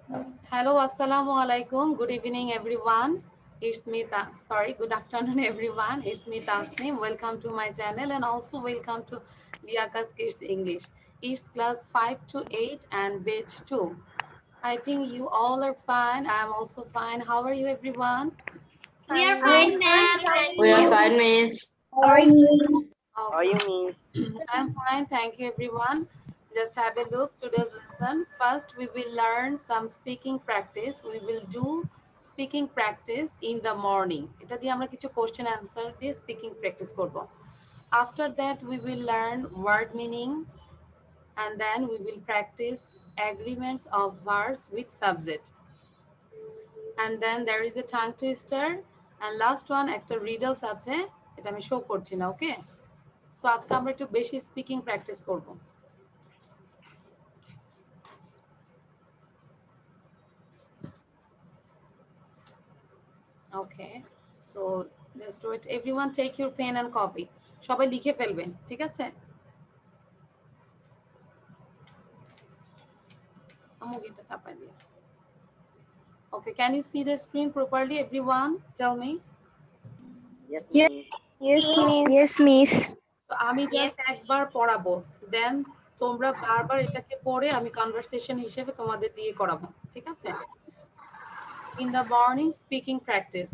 Hello, assalamu alaikum. Good evening, everyone. It's me, sorry, good afternoon, everyone. It's me, Tasneem. Welcome to my channel and also welcome to Liaka's Kids English. It's class 5 to 8 and batch 2. I think you all are fine. I'm also fine. How are you, everyone? We are I'm fine, fine, ma'am. Thank We are Miss. you. fine, miss. How are you? How are Okay. you, miss? I'm fine. Thank you, everyone. Just have a look today's lesson. First, we will learn some speaking practice. We will do speaking practice in the morning. এটা দিয়ে আমরা কিছু question answer দিয়ে speaking practice করব. After that, we will learn word meaning and then we will practice agreements of verbs with subject. And then there is a tongue twister and last one একটা riddles আছে. এটা আমি show করছি না, okay? So আজকে আমরা একটু বেশি speaking practice করব. Okay, so just do it. Everyone take your pen and copy. সবাই লিখে ফেলবেন, ঠিক আছে? আমুগিটা চাপাই দিয়ে। Okay, can you see the screen properly, everyone? Tell me. Yes, Yes, miss. yes, Miss. Yes, Miss. So আমি Yes. just একবার পড়াবো, then তোমরা বারবার এটাকে পড়ে আমি কনভারসেশন হিসেবে তোমাদের দিয়ে করাবো, ঠিক আছে? In the morning speaking practice.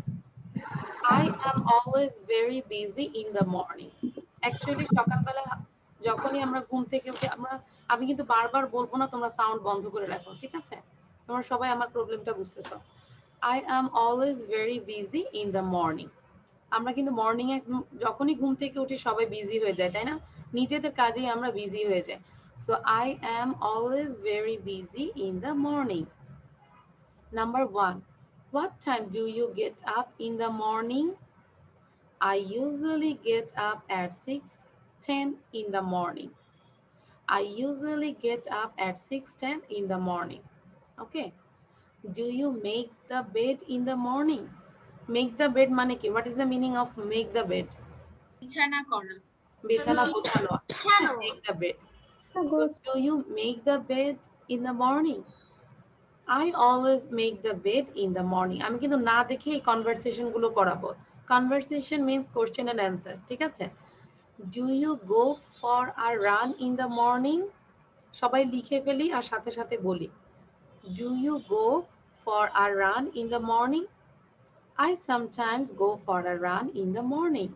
I am always very busy in the morning. Actually সকালবেলা যখনই আমরা ঘুম থেকে উঠি আমি কিন্তু বারবার বলবো না, তোমরা সাউন্ড বন্ধ করে রাখো, ঠিক আছে? তোমরা সবাই আমার প্রবলেমটা বুঝতেছো। I am always very busy in the morning. আমরা কিন্তু মর্নিং এ যখনই ঘুম থেকে উঠি সবাই বিজি হয়ে যায়, তাই না? নিজেদের কাজেই আমরা বিজি হয়ে যাই। So I am always very busy in the morning. Number 1. What time do you get up in the morning? I usually get up at 6:10 in the morning. I usually get up at 6:10 in the morning. Okay. Do you make the bed in the morning? Make the bed মানে কি? What is the meaning of make the bed? বিছানা করা। বিছানা গোছানো। Make the bed. So do you make the bed in the morning? I always make the bed in the morning. আমি কিন্তু না দেখে এই কনভারসেশন গুলো করাবো। Conversation means question and answer, ঠিক আছে? Do you go for a run in the morning? সবাই লিখে ফেলি আর সাথে সাথে বলি। Do you go for a run in the morning? I sometimes go for a run in the morning.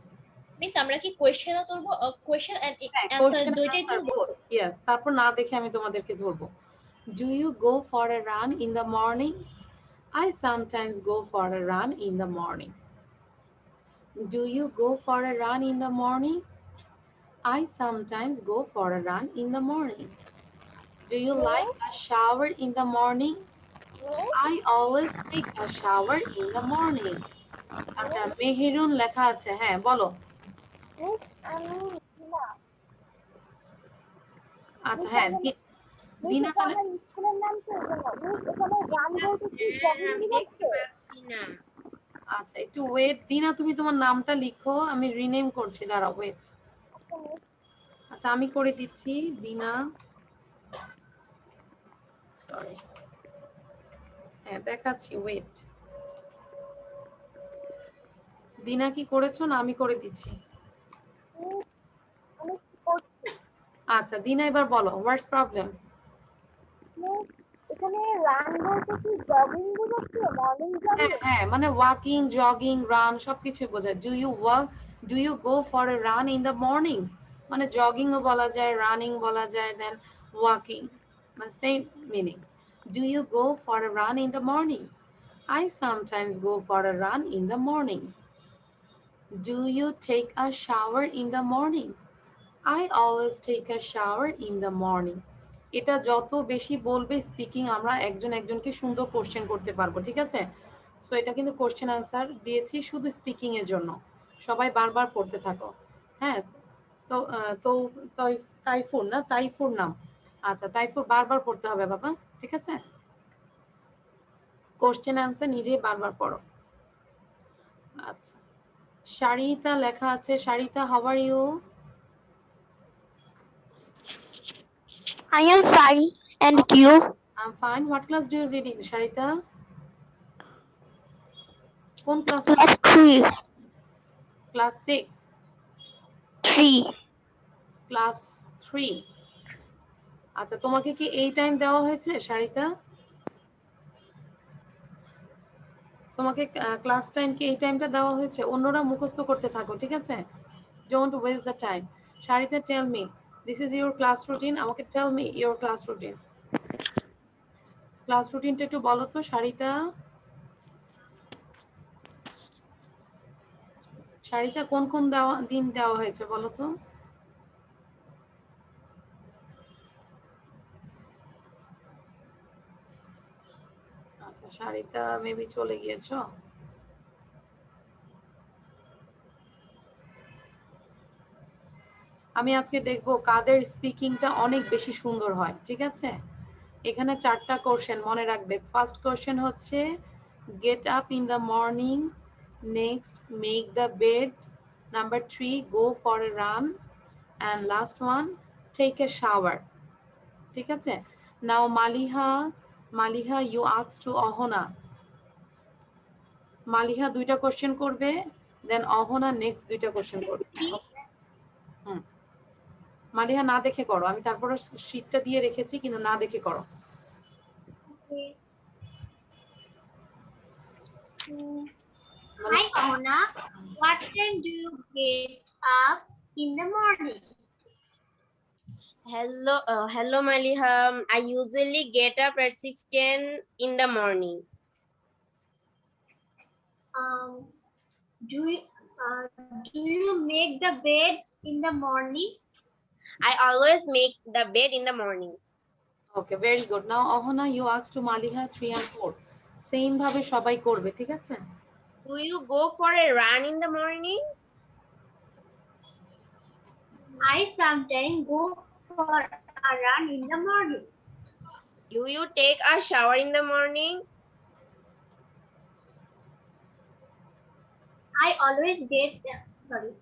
Miss আমরা কি কোশ্চেনও তুলবো, কোশ্চেন এন্ড হ্যাঁ, অ্যানসার question and দুইটাই answer তুলবো? both. Yes, তারপর না দেখে আমি তোমাদেরকে ধরবো। Do you go for a run in the morning? I sometimes go for a run in the morning. Do you go for a run in the morning? I sometimes go for a run in the morning. Do you like a shower in the morning? I always take a shower in the morning. আচ্ছা, মেহেরুন লেখা আছে, হ্যাঁ বলো। আচ্ছা হ্যাঁ, দিনা তাহলে আচ্ছা একটু ওয়েট, দিনা তুমি তোমার নামটা লিখো, আমি রিনেম করছি, দাঁড়াও ওয়েট। আচ্ছা আমি করে দিচ্ছি, দিনা, সরি, হ্যাঁ দেখাচ্ছি, ওয়েট। দিনা কি করেছো না আমি করে দিচ্ছি? আচ্ছা দিনা এবার বলো, হোয়াটস প্রবলেম? এখানে রান বলতে কি জগিং বোঝাচ্ছে? Morning jogging? হ্যাঁ হ্যাঁ, মানে ওয়াকিং, জগিং, রান সবকিছু বোঝায়। Do you go for a run in the morning, মানে জগিংও বলা যায়, রানিং বলা যায়, দেন ওয়াকিং, মানে same meaning. Do you go for a run in the morning? I sometimes go for a run in the morning. Do you take a shower in the morning? I always take a shower in the morning. এটা যত বেশি বলবে speaking, আমরা একজন একজনকে সুন্দর question করতে পারবো, ঠিক আছে? সো এটা কিন্তু কোশ্চেন আনসার দিয়েছি শুধু স্পিকিং এর জন্য, সবাই বারবার পড়তে থাকো। হ্যাঁ, তো তো তাইফুর না, তাইফুর নাম। আচ্ছা তাইফুর, বারবার পড়তে হবে বাবা, ঠিক আছে? কোশ্চেন আনসার নিজেই বারবার পড়ো। আচ্ছা, শারিতা লেখা আছে, Sharita how are you? I am fine. And you? I'm fine. What class do you read in, Sharita? কোন ক্লাস? Class 3. Class 6. 3. Class 3. আচ্ছা, তোমাকে কি এই টাইম দেওয়া হয়েছে সারিতা? তোমাকে ক্লাস টাইম কি এই টাইমটা দেওয়া হয়েছে? অন্যরা মুখস্থ করতে থাকো, ঠিক আছে? Don't waste the time. Sharita, tell me, this is your class routine. আমাকে tell me your class routine. Class রুটিনটা একটু বলো তো সারিতা। সারিতা, কোন কোন দিন দেওয়া হয়েছে বলো তো? আচ্ছা, সারিতা মেবি চলে গিয়েছো। আমি আজকে দেখবো কাদের স্পিকিংটা অনেক বেশি সুন্দর হয়, ঠিক আছে? এখানে 4টা কোশ্চেন মনে রাখবে। ফার্স্ট কোশ্চেন হচ্ছে get up in the morning, next make the bed, number 3 go for a run, and last one take a shower, ঠিক আছে? নাও Maliha you ask to Ahana. Maliha 2টা কোশ্চেন করবে, দেন অহনা নেক্সট 2টা কোশ্চেন করবে। হুম, মালিহা না দেখে করো, আমি তারপরে শীটটা দিয়ে রেখেছি, কিন্তু না দেখে করো। Hi, Ahona. What time do you get up in the morning? Hello, Maliha. I usually get up at 6:10 in the morning. Um, do you make the bed in the morning? I always make the bed in the morning. Okay, very good. Now Ahona you ask to Maliha 3 and 4, সেম ভাবে সবাই করবে, ঠিক আছে? Do you go for a run in the morning? I sometimes go for a run in the morning. Do you take a shower in the morning? I always get sorry.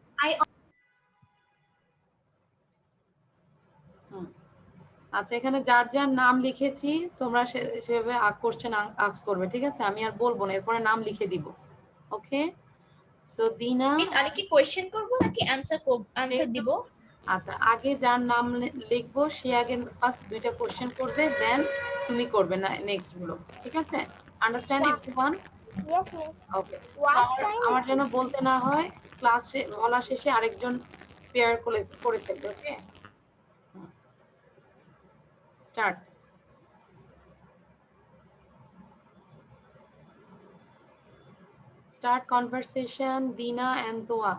আচ্ছা, এখানে যার যার নাম লিখেছি তোমরা সেভাবে কোশ্চেন আস্ক করবে, ঠিক আছে? আমি আর বলবো না, এরপরে নাম লিখে দিব। ওকে, সো দিনা। মিস আমি কি কোশ্চেন করব নাকি আনসার দিব? আচ্ছা, আগে যার নাম লিখবো সে আগে ফার্স্ট 2টা কোশ্চেন করবে, দেন তুমি করবে না নেক্সট গুলো, ঠিক আছে? Understand everyone? Yes, miss. Okay, What time? আমার যেন বলতে না হয়, ক্লাসে বলা শেষে আরেকজন পেয়ার করে ফেলবে। Okay, start. Start conversation, Dina and Toa.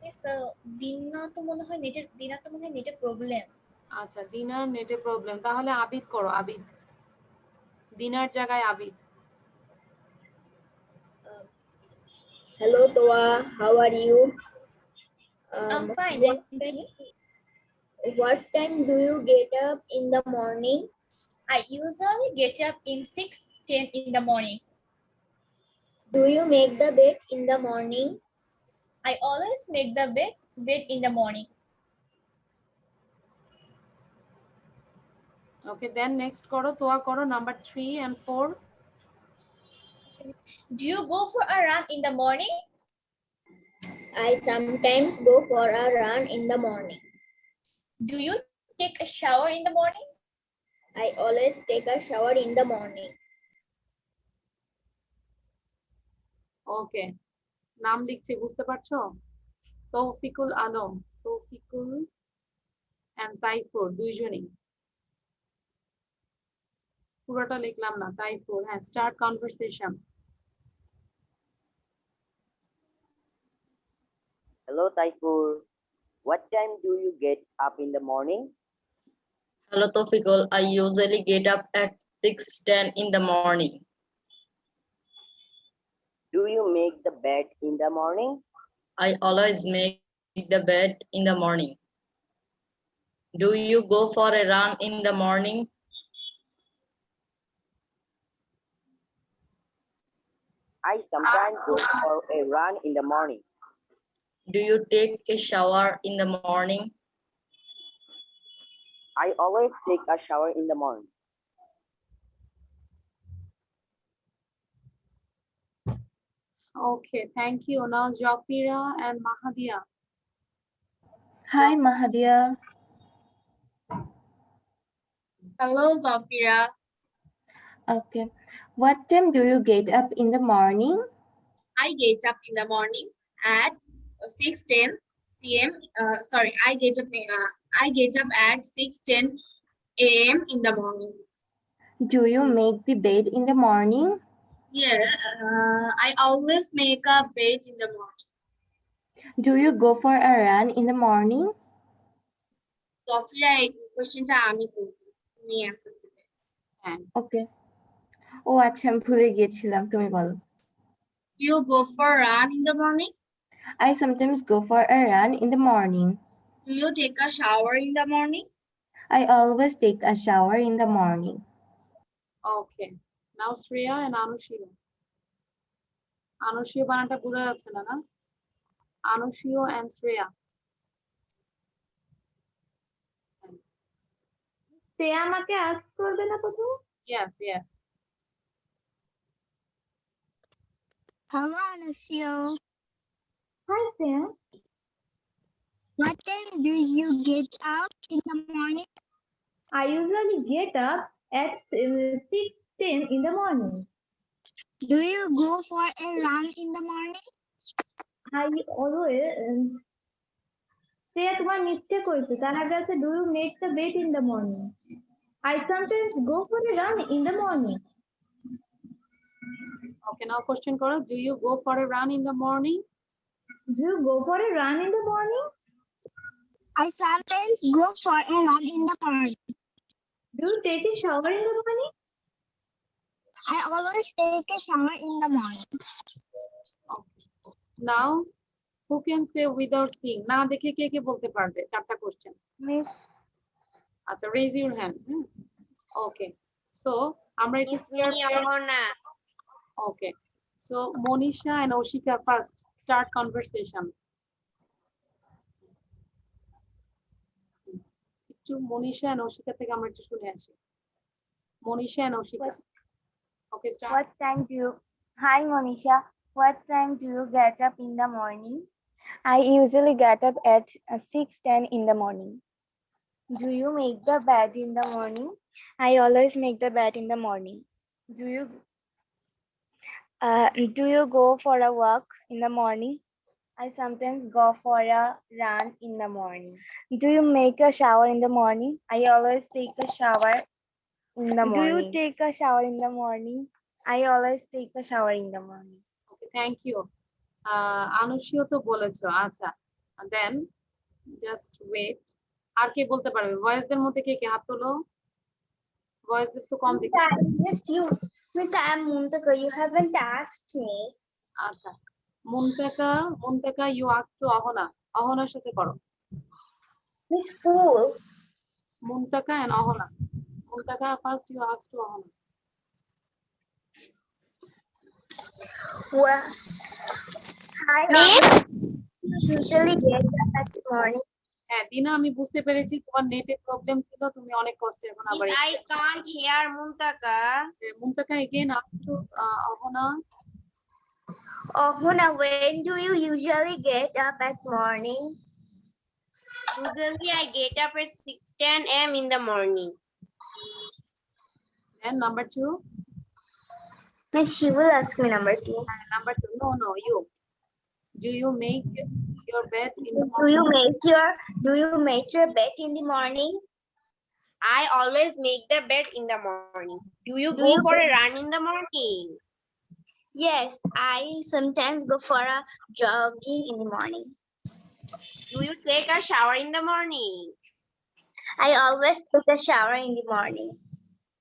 Miss Dina তো মনে হয় নেটের প্রবলেম। আচ্ছা, দিনার নেটে প্রবলেম, তাহলে আবিদ করো। আবিদ, দিনার জায়গায় Abid. Hello, Toa. How are you? I'm fine, What time do you get up in the morning? I usually get up in 6:10 in the morning. Do you make the bed in the morning? I always make the bed in the morning. Okay, then next করো, তোয়া করো number 3 and 4। Do you go for a run in the morning? I sometimes go for a run in the morning. Do you take a shower in the morning? I always take a shower in the morning. ওকে, নাম লিখছি, বুঝতে পারছো? Taufiqul Alam, Taufiqul and Taifur, দুইজনই। পুরোটা লিখলাম না, তাইফুর। হ্যাঁ, start conversation. Hello, Taipur. What time do you get up in the morning? Hello, Tofikul. I usually get up at 6:10 in the morning. Do you make the bed in the morning? I always make the bed in the morning. Do you go for a run in the morning? I sometimes go for a run in the morning. Do you take a shower in the morning? I always take a shower in the morning. Okay, thank you. Now Jafira and Mahadia. Hi, Mahadia. Hello, Zafira. Okay. What time do you get up in the morning? I get up in the morning at 6:10 p.m. Sorry, I get up at 6:10 a.m. in the morning. Do you make the bed in the morning? Yeah, I always make a bed in the morning. Do you go for a run in the morning? Zafira, এই কোশ্চেনটা আমি করব, তুমি answer দিবে। Okay. ও আচ্ছা, আমি ভুলে গিয়েছিলাম, তুমি বলো। Do you go for a run in the morning? I sometimes go for a run in the morning. Do you take a shower in the morning? I always take a shower in the morning. Okay. Now Shreya and Anushio. Anushio বানানটা বোঝা যাচ্ছে না না? Anushio and Shreya. সে আমাকে ask করবে না প্রথম? Yes, yes. Hello, Anusio. Hi, Sam. What time do you get up in the morning? I usually get up at 6:10 in the morning. Do you go for a run in the morning? I always say তোমার mistake হয়েছে, তার আগে আছে do you make the bed in the morning? I sometimes go for a run in the morning. Okay, now question করো. Do you go for a run in the morning? Do you go for a run in the morning? I sometimes go for a run in the morning. Do you take a shower in the morning? I always take a shower in the morning. Now, who can say without seeing? না দেখে কে কে বলতে পারবে? চারটা question. Miss. আচ্ছা, raise your hand. Okay. So, আমরা একটু Miss Miyahona. Okay. So, Monisha and Oshika first start conversation. একটু Monisha and Oshika থেকে আমরা একটু শুনে আসি। Monisha and Oshika. Okay, start. What time do you? Hi, Monisha. What time do you get up in the morning? I usually get up at 6:10 in the morning. Do you make the bed in the morning? I always make the bed in the morning. Do you go for a walk in the morning? I sometimes go for a run in the morning. Do you make a shower in the morning? I always take a shower in the morning. Do you take a shower in the morning? I always take a shower in the morning. Okay, thank you. Anushio তো বলেছো, আচ্ছা। Then, just wait. আর কে বলতে পারবে? ভয়েসদের মধ্যে কে কে হাত তোলো? ভয়েসদের তো কম দেখি। Miss you. Miss, I am Muntaka. You haven't asked me. আচ্ছা। মুনতাকা, you ask to অহনা। অহনার সাথে করো। Miss Fool. মুনতাকা and Ahana. মুনতাকা, first you ask to Ahana. Well, hi. You usually get up at the morning. হ্যাঁ, দিনা, আমি বুঝতে পেরেছি তোমার নেটের প্রবলেম ছিল, তুমি অনেক কষ্টে এখন আবার Miss, I can't hear Muntaka. মুনতাকা again ask to Ahana. Oh, Huna, when do you usually get up at morning? Usually I get up at 6:10 a.m. in the morning. Then number 2. Miss, she will ask me number 2. Number 2. No, you. Do you make your bed in the Do morning? you make your bed in the morning? I always make the bed in the morning. Do you Do go you for go- a run in the morning? Yes, I sometimes go for a jogging in the morning. Do you take a shower in the morning? I always take a shower in the morning.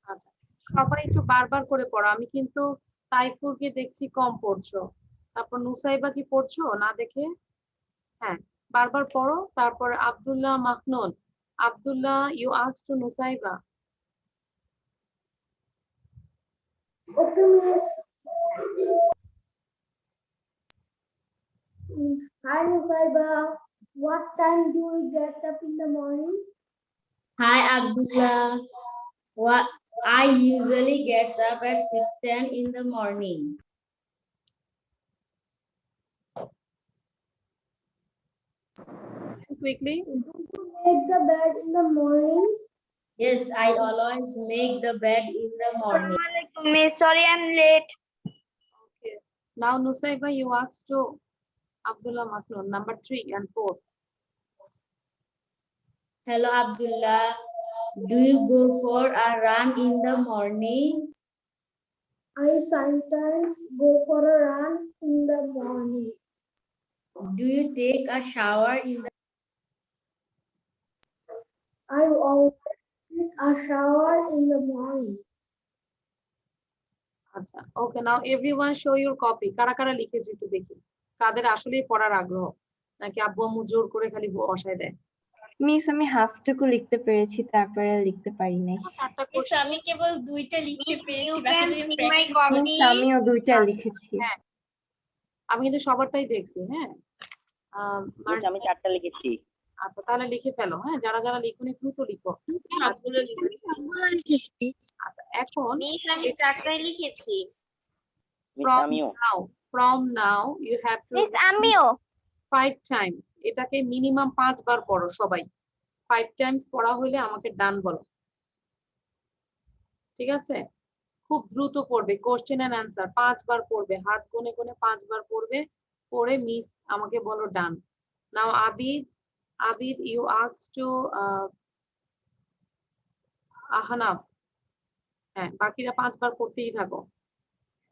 আচ্ছা, সবাই একটু বারবার করে পড়ো। আমি কিন্তু তাইফুরকে দেখছি কম পড়ছো। তারপর নুসাইবা কি পড়ছো না দেখে? হ্যাঁ, বারবার পড়ো। তারপর Abdullah মাহনুন। Abdullah, you ask to Nusaiba. Okay, Miss. Hi, Nusaiba. What time do you get up in the morning? Hi Abdullah. What I usually get up at 6:10 in the morning. Quickly. Make the bed in the morning. Yes, I always make the bed in the morning. Miss, sorry, I'm late. Okay. Now Nusaiba, you asked to Abdullah Maknoon, number 3 and 4. Hello Abdullah. Do you go for a run in the morning? I sometimes go for a run in the morning. Do you take a shower in the I always take a shower in the morning. আচ্ছা, ওকে, নাও everyone show your copy. কারা কারা লিখেছে একটু দেখি, কাদের আসলেই পড়ার আগ্রহ, নাকি আব্বু আম্মু জোর করে খালি বসায় দেয়। মিস আমি হাফটুকু লিখতে পেরেছি, তারপরে লিখতে পারি নাই। চারটা মিস কোশ্চেন, আমি কেবল 2টা লিখতে পেরেছি, You বাকি can আমি see my practice miss copy. আমিও 2টা লিখেছি। হ্যাঁ আমি কিন্তু সবারটাই দেখছি। হ্যাঁ মিস আমি 4টা লিখেছি। আচ্ছা তাহলে লিখে ফেলো। হ্যাঁ যারা যারা লিখুনি দ্রুত লিখো। সবগুলো লিখেছি। আচ্ছা এখন মিস আমি 4টাই লিখেছি। মিস from আমিও। now you have to Miss আমিও 5 times এটাকে মিনিমাম 5 বার পড়ো সবাই। 5 টাইমস পড়া হইলে আমাকে ডান বলো, ঠিক আছে? খুব দ্রুত পড়বে, কোশ্চেন এন্ড অ্যান্সার 5 বার পড়বে, হাত গুনে গুনে 5 বার পড়বে, পড়ে মিস আমাকে বলো ডান। নাও Abid you asked to Ahnaf, হ্যাঁ বাকিরা 5 বার পড়তেই থাকো।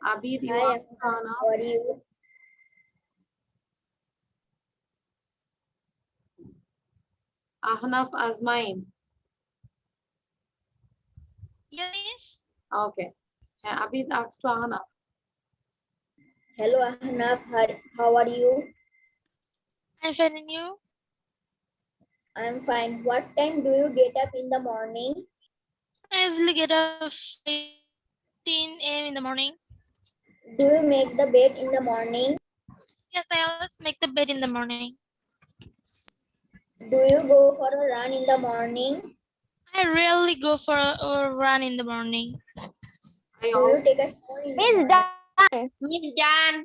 Abid you asked to Ahnaf, How are you? Ahnaf আজমাইন, Yes. ওকে, হ্যাঁ Abid asked to Ahnaf. Hello Ahnaf, how are you? I'm fine and you? I'm fine. What time do you get up in the morning? I usually get up 15 a.m. in the morning. Do you make the bed in the morning? Yes, I always make the bed in the morning. Do you go for a run in the morning? I rarely go for a run in the morning. I Do you take a shower in the Miss morning? done. Miss done.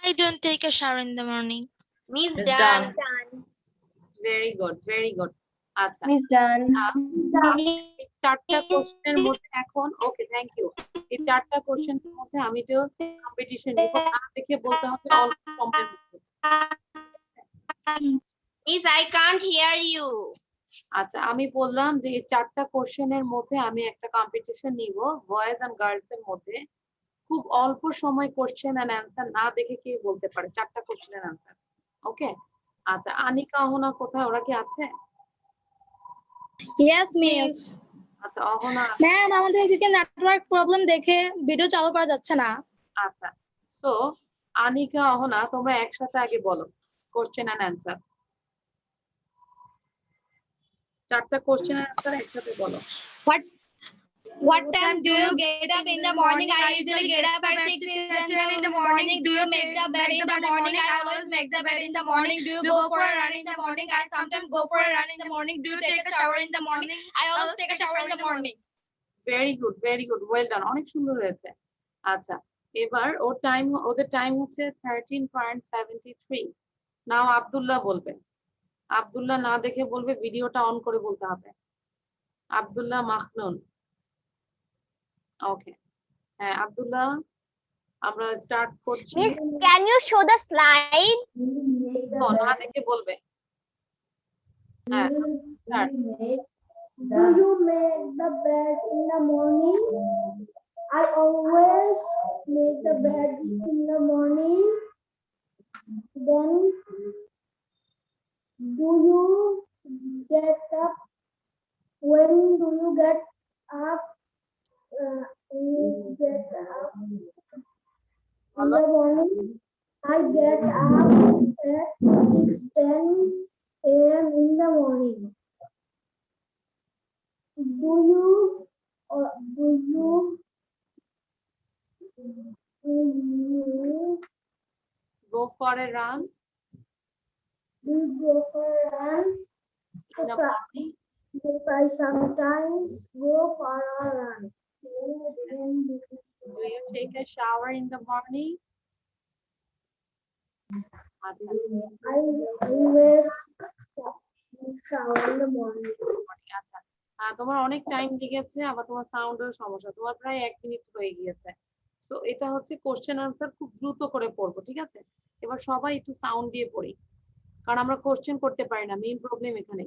I don't take a shower in the morning. Miss Miss done. done. very good আচ্ছা miss ডান। আমি এই 4টা কোশ্চেনের মধ্যে এখন ওকে thank you, এই 4টা কোশ্চেনের মধ্যে আমি তো কম্পিটিশন নিব, না দেখে বলতে হবে অল্প সময়ের মধ্যে। Miss, I can't hear you. আচ্ছা আমি বললাম যে এই 4টা কোশ্চেনের মধ্যে আমি একটা কম্পিটিশন নিব বয়েজ এন্ড গার্লস এর মধ্যে, খুব অল্প সময় কোশ্চেন এন্ড অ্যান্সার না দেখে কে বলতে পারে 4টা কোশ্চেনের অ্যান্সার। ওকে আচ্ছা আনিকা অহনা কোথায়, ওরা কি আছে? Yes, miss. আচ্ছা অহনা, ম্যাম আমাদের এদিকে নেটওয়ার্ক প্রবলেম দেখে ভিডিও চালু করা যাচ্ছে না। আচ্ছা সো আনিকা অহনা তোমরা একসাথে আগে বলো কোশ্চেন এন্ড অ্যান্সার, 4টা কোশ্চেন এন্ড অ্যান্সার একসাথে বলো। What time do you get up in the morning? I usually get up at 6:10 in the morning. Do you make the bed in the morning? I always make the bed in the morning. Do you go for a run in the morning? I sometimes go for a run in the morning. Do you take a shower in the morning? I always take a shower in the morning. Very good well done, অনেক সুন্দর হয়েছে। আচ্ছা এবার ওদের time হচ্ছে 13.73। নাও আব্দুল্লাহ বলবে, আব্দুল্লাহ না দেখে বলবে, ভিডিওটা অন করে বলতে হবে। আব্দুল্লাহ মাখনুন, ওকে হ্যাঁ আব্দুল্লাহ আমরা স্টার্ট করছি। Miss, can you show the slide? না দেখে বলবে। হ্যাঁ start. Do you make the bed in the morning? I always make the bed in the morning. Then, do you get up? When do you get up? Get up in the morning. I get up at 6:10 a.m. in the morning. Do you go for a run go for a run in the morning? Yes, I sometimes go for a run. Do you take a shower in the morning? আচ্ছা, I always shower in the morning. আচ্ছা। তোমার অনেক time লেগেছে, আবার তোমার সাউন্ডের সমস্যা, তোমার প্রায় 1 মিনিট হয়ে গিয়েছে। সো এটা হচ্ছে কোশ্চেন আনসার, খুব দ্রুত করে পড়বো, ঠিক আছে? এবার সবাই একটু সাউন্ড দিয়ে পড়ি, কারণ আমরা কোশ্চেন করতে পারি না, মেইন প্রবলেম এখানে।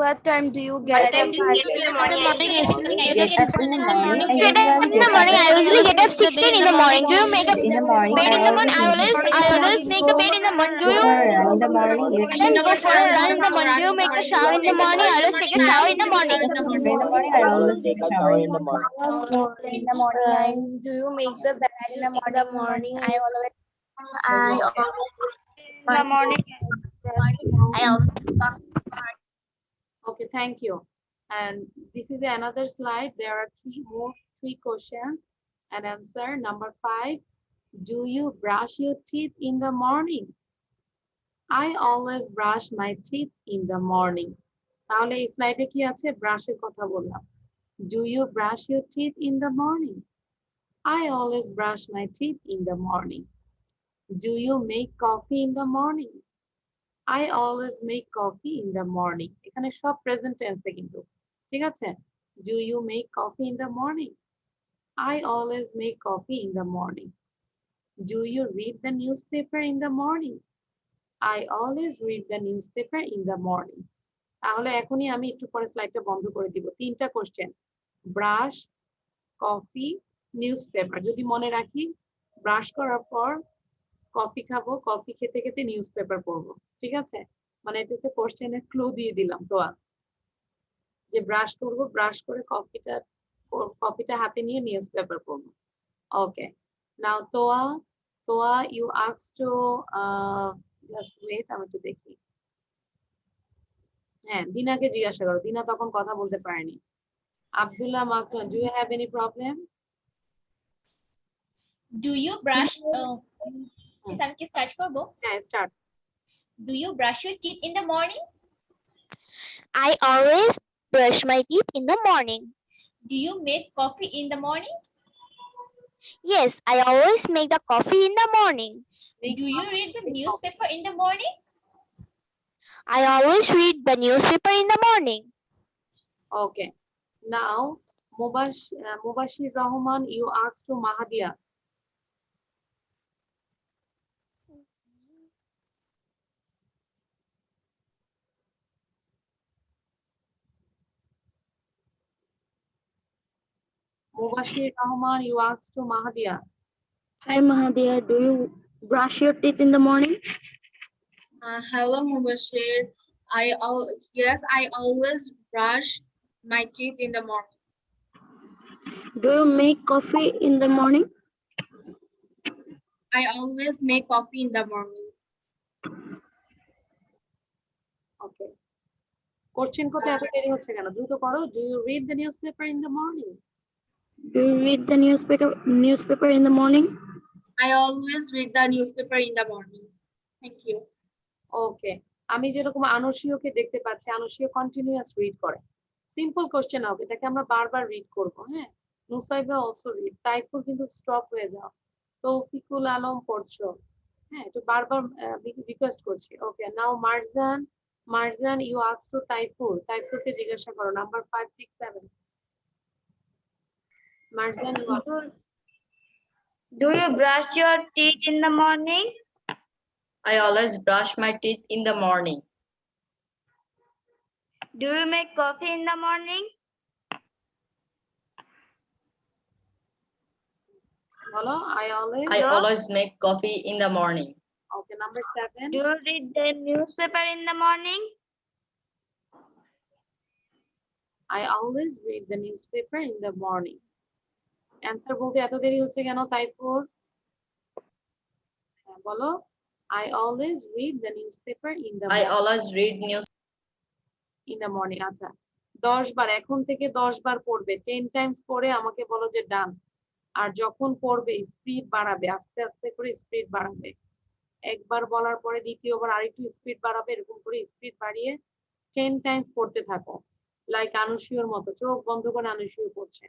What time do you What get time up? do you get up in the morning? I usually Get get up up in the 16 morning. I Get up usually in the get morning. up I usually get up 16 in the morning. Do you make a in the morning. bed I in the morning? always make a I always make a bed in the morning. Do go you for a run in the morning. then go for a run in the morning? Do you make a shower in the morning? I always take a shower in the morning. In the morning, I always take a shower in the morning. In the morning. Do you make the bed in the morning? I always in the morning. Okay, thank you. And this is another slide. There are three questions and answer. Number 5, do you brush your teeth in the morning? I always brush my teeth in the morning. তাহলে এই স্লাইডে কি আছে? ব্রাশের কথা বললাম। Do you brush your teeth in the morning? I always brush my teeth in the morning. Do you make coffee in the morning? I always make coffee in the morning. এখানে সব present টেন্সে কিন্তু, ঠিক আছে? Do you make coffee in the morning? I always make coffee in the morning. Do you read the newspaper in the morning? I always read the newspaper in the morning. তাহলে এখনই আমি একটু পরে স্লাইডটা বন্ধ করে দিব। 3টা কোশ্চেন, ব্রাশ, কফি, নিউজপেপার। যদি মনে রাখি, ব্রাশ করার পর কফি খাবো, কফি খেতে খেতে নিউজপেপার পড়বো, ঠিক আছে? মানে এটাতে কোশ্চেনের ক্লু দিয়ে দিলাম তো, যে ব্রাশ করব, ব্রাশ করে কফিটা হাতে নিয়ে নিউজপেপার পড়বো। Okay, now Toya you asked to just wait, আমি একটু দেখি। হ্যাঁ, দিনাকে জিজ্ঞাসা করো, দিনা তখন কথা বলতে পারেনি। Abdullah Makrun, do you have any problem? Do you brush? আমি কি স্টার্ট করব? হ্যাঁ, start. Do you brush your teeth in the morning? I always brush my teeth in the morning. Do you make coffee in the morning? Yes, I always make the coffee in the morning. Do you read the newspaper in the morning? I always read the newspaper in the morning. Okay, now Mubashir Rahman, you asked to Mahadia. Mubashir Rahman, you asked to Mahadia. Hi Mahadia, do you brush your teeth in the morning? Hello, Mubashir. Yes, I always brush my teeth in the morning. Do you make coffee in the morning? I always make coffee in the morning. Okay. Question করতে এত দেরি হচ্ছে কেন? দ্রুত করো। Do you read the newspaper in the morning? Do you read the newspaper in the morning? I always read the newspaper in the morning. Thank you. ওকে, আমি যেরকম আনসীয়কে দেখতে পাচ্ছি, আনসীয় কন্টিনিউয়াস রিড করে। সিম্পল কোশ্চেন হবে, এটাকে আমরা বারবার রিড করব। হ্যাঁ, নুসাইবা অলসো রিড, তাইফুর কিন্তু স্টপ হয়ে যাও। তৌফিকুল আলম পড়ছো, হ্যাঁ, একটু বারবার রিকোয়েস্ট করছি। Okay, now Marjan you ask to তাইফুরকে জিজ্ঞাসা করো, number 5, 6, 7। Marjan, you ask. Do you brush your teeth in the morning? I always brush my teeth in the morning. Do you make coffee in the morning? বলো, I always make coffee in the morning. Okay, number 7. Do you read the newspaper in the morning? I always read the newspaper in the morning. Answer বলতে এত দেরি হচ্ছে কেন তাইফুর? বলো, I always read the newspaper in the morning. I always read news in the morning. আচ্ছা, 10 বার, এখন থেকে 10 বার পড়বে। 10 টাইমস পড়ে আমাকে বলো যে ডান। আর যখন পড়বে স্পিড বাড়াবে, আস্তে আস্তে করে স্পিড বাড়াবে। একবার বলার পরে দ্বিতীয়বার আরেকটু স্পিড বাড়াবে, এরকম করে স্পিড বাড়িয়ে 10 টাইমস পড়তে থাকো, লাইক আনুশিওর মতো চোখ বন্ধ করে আনুশিও পড়ছে।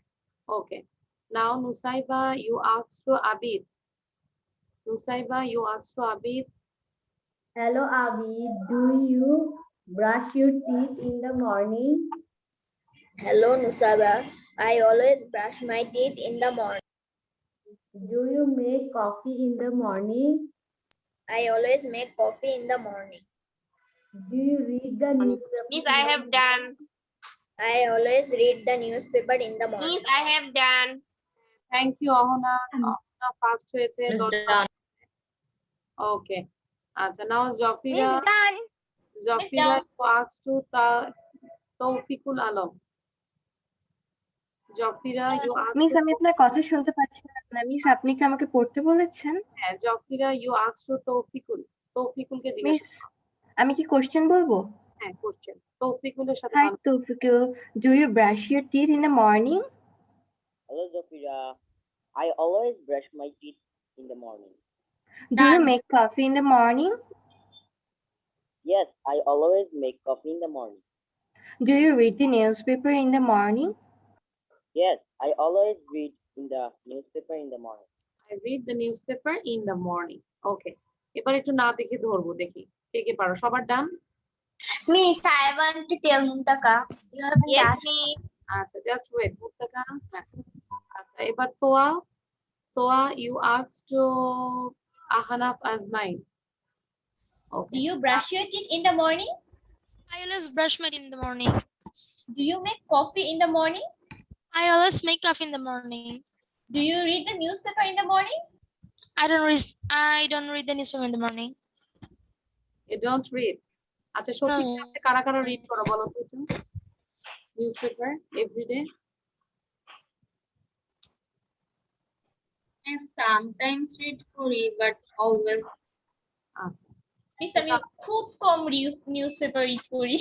Okay, now Nusaiba you ask to Abid. Nusaiba you ask to Abid, Hello, Abhi. Do you brush your teeth in the morning? Hello, Nusaba. I always brush my teeth in the morning. Do you make coffee in the morning? I always make coffee in the morning. Do you read the newspaper? Miss, I have done. I always read the newspaper in the morning. Miss, I have done. Thank you Ahona. Ahona first হয়েছে। Okay, আচ্ছা now Zafira. Miss done. Zafira done. You ask to Taufiqul Alam. Zafira you ask miss to, আমি আপনার কথা শুনতে পাচ্ছি না miss, আপনি কি আমাকে পড়তে বলেছেন? হ্যাঁ Zafira you ask to Toufiqul. তৌফিকুলকে মিস জিজ্ঞাসা করো। আমি কি কোশ্চেন বলবো? হ্যাঁ কোশ্চেন, তৌফিকুলের সাথে Hi Tawfiqul, do you brush your teeth in the morning? Hello, Zafira. I always brush my teeth in the morning. Do you Done. make coffee in the morning? Yes, I always make coffee in the morning. Do you read the newspaper in the morning? Yes, I always read in the newspaper in the morning. I read the newspaper in the morning. ওকে, এবার একটু না দেখে ধরবো, দেখি কে কে পারো। সবার ডান? Miss, I want to tell Muntaka. You have Yes, asked. Miss. আচ্ছা just wait, মুক্তাকা। হ্যাঁ আচ্ছা, এবার তোয়া। তোয়া ইউ আস্ক টু আহনাফ আজমাইন। Do okay, you brush your teeth in the morning? I always brush my teeth in the morning. Do you make coffee in the morning? I always make coffee in the morning. Do you read the newspaper in the morning? I don't read the newspaper in the morning. you don't read. আচ্ছা সত্যি No. আপনি কারা কারা read করো বলো তো একটু, newspaper everyday? I sometimes read Kuri, but always. আচ্ছা Miss, আমি খুব কম newspaper read করি।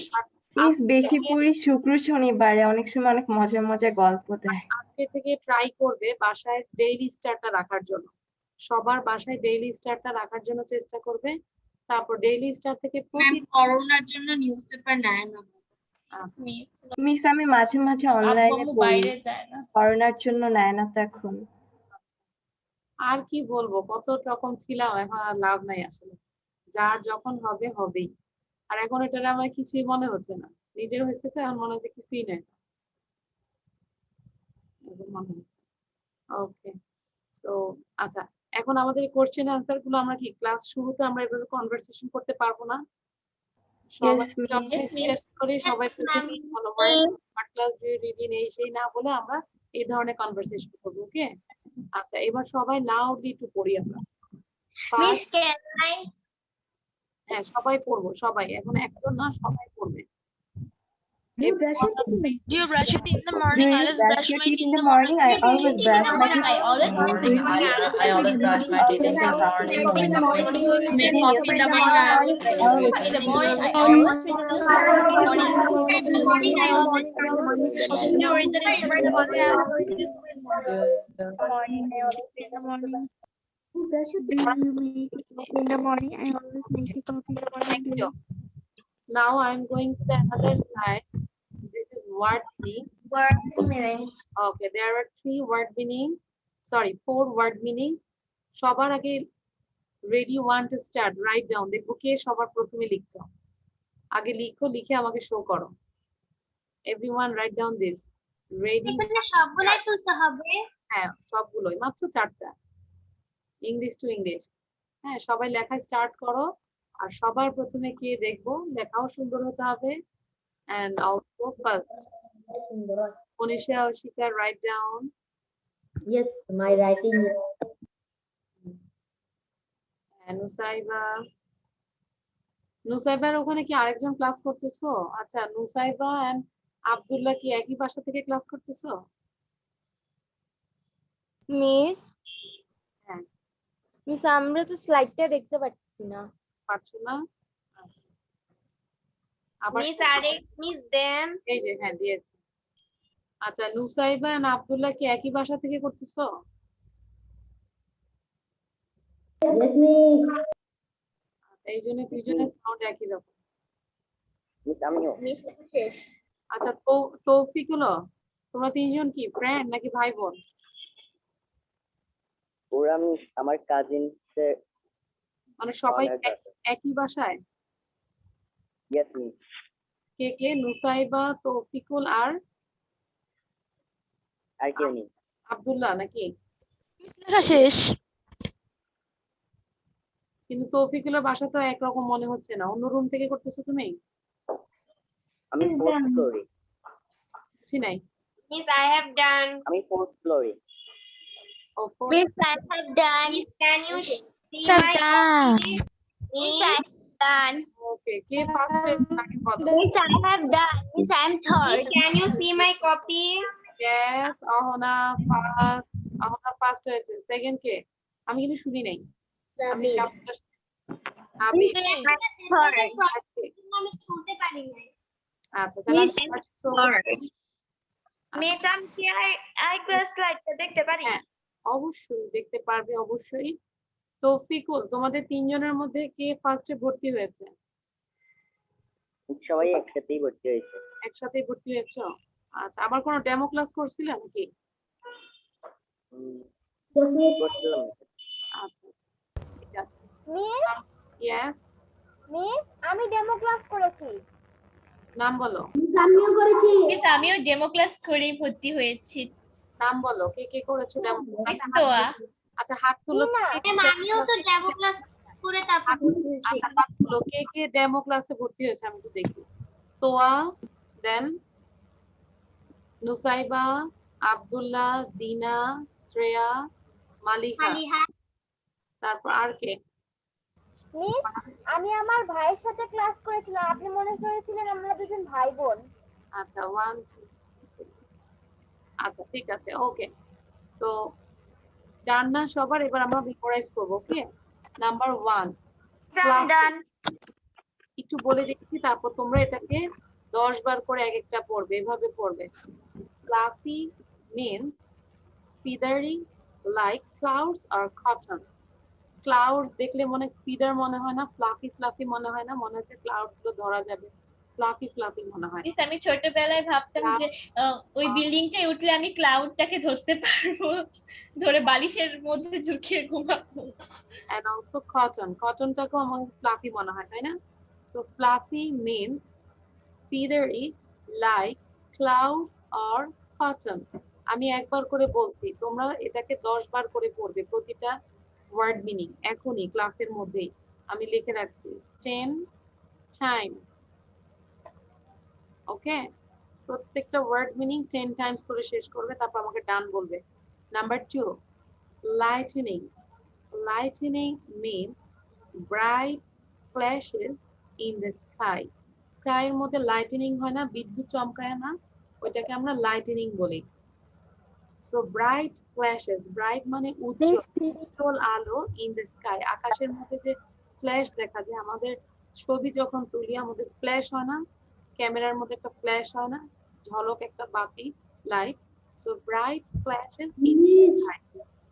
মিস বেশি পড়ি শুক্র শনিবারে, অনেক সময় অনেক মজার মজার গল্প দেয়। আজকে থেকে ট্রাই করবে বাসায় ডেইলি স্টারটা রাখার জন্য। সবার বাসায় ডেইলি স্টারটা রাখার জন্য চেষ্টা করবে। তারপর ডেইলি স্টার থেকে ম্যাম করোনার জন্য নিউজপেপার নেয় না। আচ্ছা, মিস আমি মাঝে মাঝে অনলাইনে আব্বু পড়ি, বাইরে যায় না। করোনার জন্য নেয় না তো এখন। আর কি বলবো, কত রকম ছিলাম, এখন আর লাভ নাই আসলে। যার যখন হবে হবেই। আর এখন এটা আমার কিছুই মনে হচ্ছে না, নিজের হয়েছে তো এখন মনে হচ্ছে কিছুই নেই এখন মনে হচ্ছে। ওকে, সো আচ্ছা এখন আমাদের কোশ্চেন আনসার গুলো আমরা কি ক্লাস শুরুতে আমরা এভাবে কনভারসেশন করতে পারবো না? সবাই Yes, miss. Yes, করে সবাই স্মার্ট ক্লাস রিডিং এই সেই না বলে আমরা এই ধরনের কনভারসেশন করবো। ওকে, আচ্ছা এবার সবাই লাউডলি একটু পড়ি আমরা। Miss, can I? হ্যাঁ সবাই পড়বো, সবাই এখন একজন না, সবাই পড়বে। Do you brush your teeth? Do you brush your teeth in the Do morning? I you always brush brush your my teeth teeth in the morning? I always brush my teeth. I always I always brush my teeth in the morning. Make coffee in the morning. in the morning. I always read the newspaper in the morning. You read the newspaper in the morning. I always read the newspaper in the morning. Brush your teeth in the morning. I always make a coffee in the morning. Thank you. Now I'm going to the another slide. This is word meaning. Word meanings. Okay, there are 3 word meanings. Sorry, 4 word meanings. সবার আগে ready 1 to start, write down. দেখবো কে সবার প্রথমে লিখছো। আগে লিখো, লিখে আমাকে শো করো। Everyone write down this. Ready? সবগুলাই তুলতে হবে। হ্যাঁ সবগুলোই, মাত্র 4টা, ইংলিশ টু ইংলিশ। হ্যাঁ সবাই লেখা স্টার্ট করো। আর সবার প্রথমে কে দেখবো, লেখাও সুন্দর হতে হবে। And also first, Monisha Oshika, write down. Yes, my writing is. And Nusaiba. নুসাইবার ওখানে কি আরেকজন ক্লাস করতেছো? আচ্ছা নুসাইবা এন্ড আব্দুল্লাহ কি একই বাসা থেকে ক্লাস করতেছো? মিস হ্যাঁ মিস আমরা তো স্লাইডটা দেখতে পাচ্ছি না। পারছো না? আচ্ছা আবার Miss Arek, Miss Dan. এই যে হ্যাঁ দিয়েছি। আচ্ছা নুসাইবা এন্ড আব্দুল্লাহ কি একই বাসা থেকে করতেছো? Yes, miss. আচ্ছা এই জন্য দুইজনের সাউন্ড একই রকম। মিস আমিও। মিস শেষ। আচ্ছা, তৌফিক হলো, তোমরা তিনজন কি ফ্রেন্ড নাকি ভাই বোন? ওরা মিস আমার কাজিন মানে সবাই একই বাসায়? Yes miss. কে কে? নুসাইবা, তৌফিকুল আর কেউ নেই। আব্দুল্লাহ নাকি? লেখা শেষ। কিন্তু তৌফিকুলের বাসা তো একরকম মনে হচ্ছে না, অন্য রুম থেকে করতেছো তুমি? আমি ফোর্থ ফ্লোরে। বুঝি নাই। Miss, I have done. আমি ফোর্থ ফ্লোরে। Miss, I have done. Miss, can you see Have my done. copy? Miss, I have done. Okay, K first নাকি বলো? Miss, I have done. Miss, I am third. Miss, can you see my copy? Yes, Ahna first হয়েছে। Second কে? আমি কিন্তু শুনি নাই। আমি আমি Miss, I am third. আমি শুনতে পারি না। আচ্ছা, তাহলে Miss, I am third. Miss, আমি কি I class স্লাইডটা দেখতে পারি? হ্যাঁ, অবশ্যই দেখতে পারবে, অবশ্যই। তৌফিকুল, তোমাদের তিনজনের মধ্যে কে ফার্স্টে ভর্তি হয়েছে? সবাই একসাথেই ভর্তি হয়েছে। একসাথেই ভর্তি হয়েছো? আচ্ছা, আবার কোনো ডেমো ক্লাস করছিলে নাকি? করছিলাম। আচ্ছা, ঠিক আছে। মিস ইয়েস, মিস আমি ডেমো ক্লাস করেছি। নাম বলো। আমিও করেছি। মিস আমিও ডেমো ক্লাস করে ভর্তি হয়েছি। নাম বলো, কে কে করেছো ডেমো? মিস তোয়া। আচ্ছা, হাত তুলো। আমিও তো ডেমো ক্লাস করে তারপর আচ্ছা, হাত তুলো, কে কে ডেমো ক্লাসে ভর্তি হয়েছে আমি একটু দেখি। তোয়া, দেন নুসাইবা, আব্দুল্লাহ, দিনা, শ্রেয়া, মালিহা, তারপর আর কে? মিস আমি আমার ভাইয়ের সাথে ক্লাস করেছিলাম, আপনি মনে করেছিলেন আমরা দুজন ভাই বোন। আচ্ছা, 1 2 আচ্ছা, ঠিক আছে, ওকে। সো ডান না সবার? এবার আমরা মেমোরাইজ করব। ওকে, নাম্বার 1 done. একটু বলে দিচ্ছি, তারপর তোমরা এটাকে 10 বার করে এক একটা পড়বে, এভাবে পড়বে। Fluffy means feathery like clouds or cotton. Clouds দেখলে মনে ফিদার মনে হয় না, ফ্লাফি ফ্লাফি মনে হয় না, মনে হচ্ছে ক্লাউড গুলো ধরা যাবে, ফ্লাফি ফ্লাফি মনে হয়। মিস আমি ছোটবেলায় ভাবতাম যে ওই বিল্ডিংটায় উঠলে আমি ক্লাউডটাকে ধরতে পারবো, ধরে বালিশের মধ্যে ঝুঁকিয়ে ঘুমাবো। And also cotton, কটনটাকেও আমার ফ্লাফি মনে হয়, তাই না? So fluffy means feathery like clouds or cotton. আমি একবার করে বলছি, তোমরা এটাকে 10 বার করে পড়বে, প্রতিটা ওয়ার্ড মিনিং এখনই ক্লাসের মধ্যেই আমি লিখে রাখছি 10 times. ওকে, প্রত্যেকটা ওয়ার্ড মিনিং 10 টাইমস করে শেষ করবে, তারপর আমাকে ডান বলবে। Number 2 lightning. Lightning means bright flashes in the sky. Sky এর মধ্যে লাইটনিং হয় না, বিদ্যুৎ চমকায় না, ওইটাকে আমরা লাইটনিং বলি। সো ব্রাইট ফ্ল্যাশেস, ব্রাইট মানে উজ্জ্বল আলো, ইন দ্য স্কাই আকাশের মধ্যে যে ফ্ল্যাশ দেখা যায়, আমাদের ছবি যখন তুলি আমাদের ফ্ল্যাশ হয় না, ক্যামেরার মধ্যে একটা ফ্ল্যাশ হয় না, ঝলক একটা বাতি, light. So bright flashes in the sky.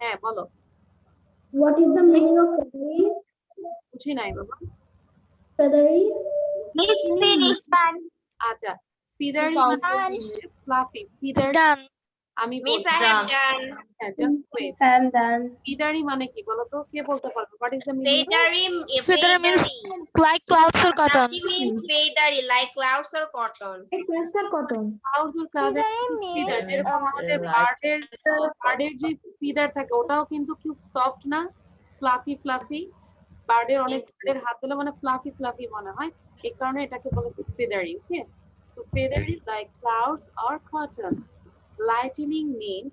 হ্যাঁ বলো। What is the meaning of feathery? বুঝি নাই বাবা। Feathery? Miss, finish done. আচ্ছা, feathery মানে fluffy, আমি Miss, I have done. হ্যাঁ, just wait. I'm done. feathery মানে কি বলো তো, কে বলতে পারবে? What is the meaning? Feather means like clouds or cotton. Fluffy means feathery like clouds or cotton. Clouds or cotton? clouds or clouds feather, যেরকম আমাদের বার্ডের যে ফিদার থাকে ওটাও কিন্তু খুব সফট না, ফ্লাফি ফ্লাফি। বার্ডের অনেক বার্ডের হাত দিলে মানে ফ্লাফি ফ্লাফি মনে হয়, এই কারণে এটাকে বলে feathery. Okay, so feathery like clouds or cotton. Lightning means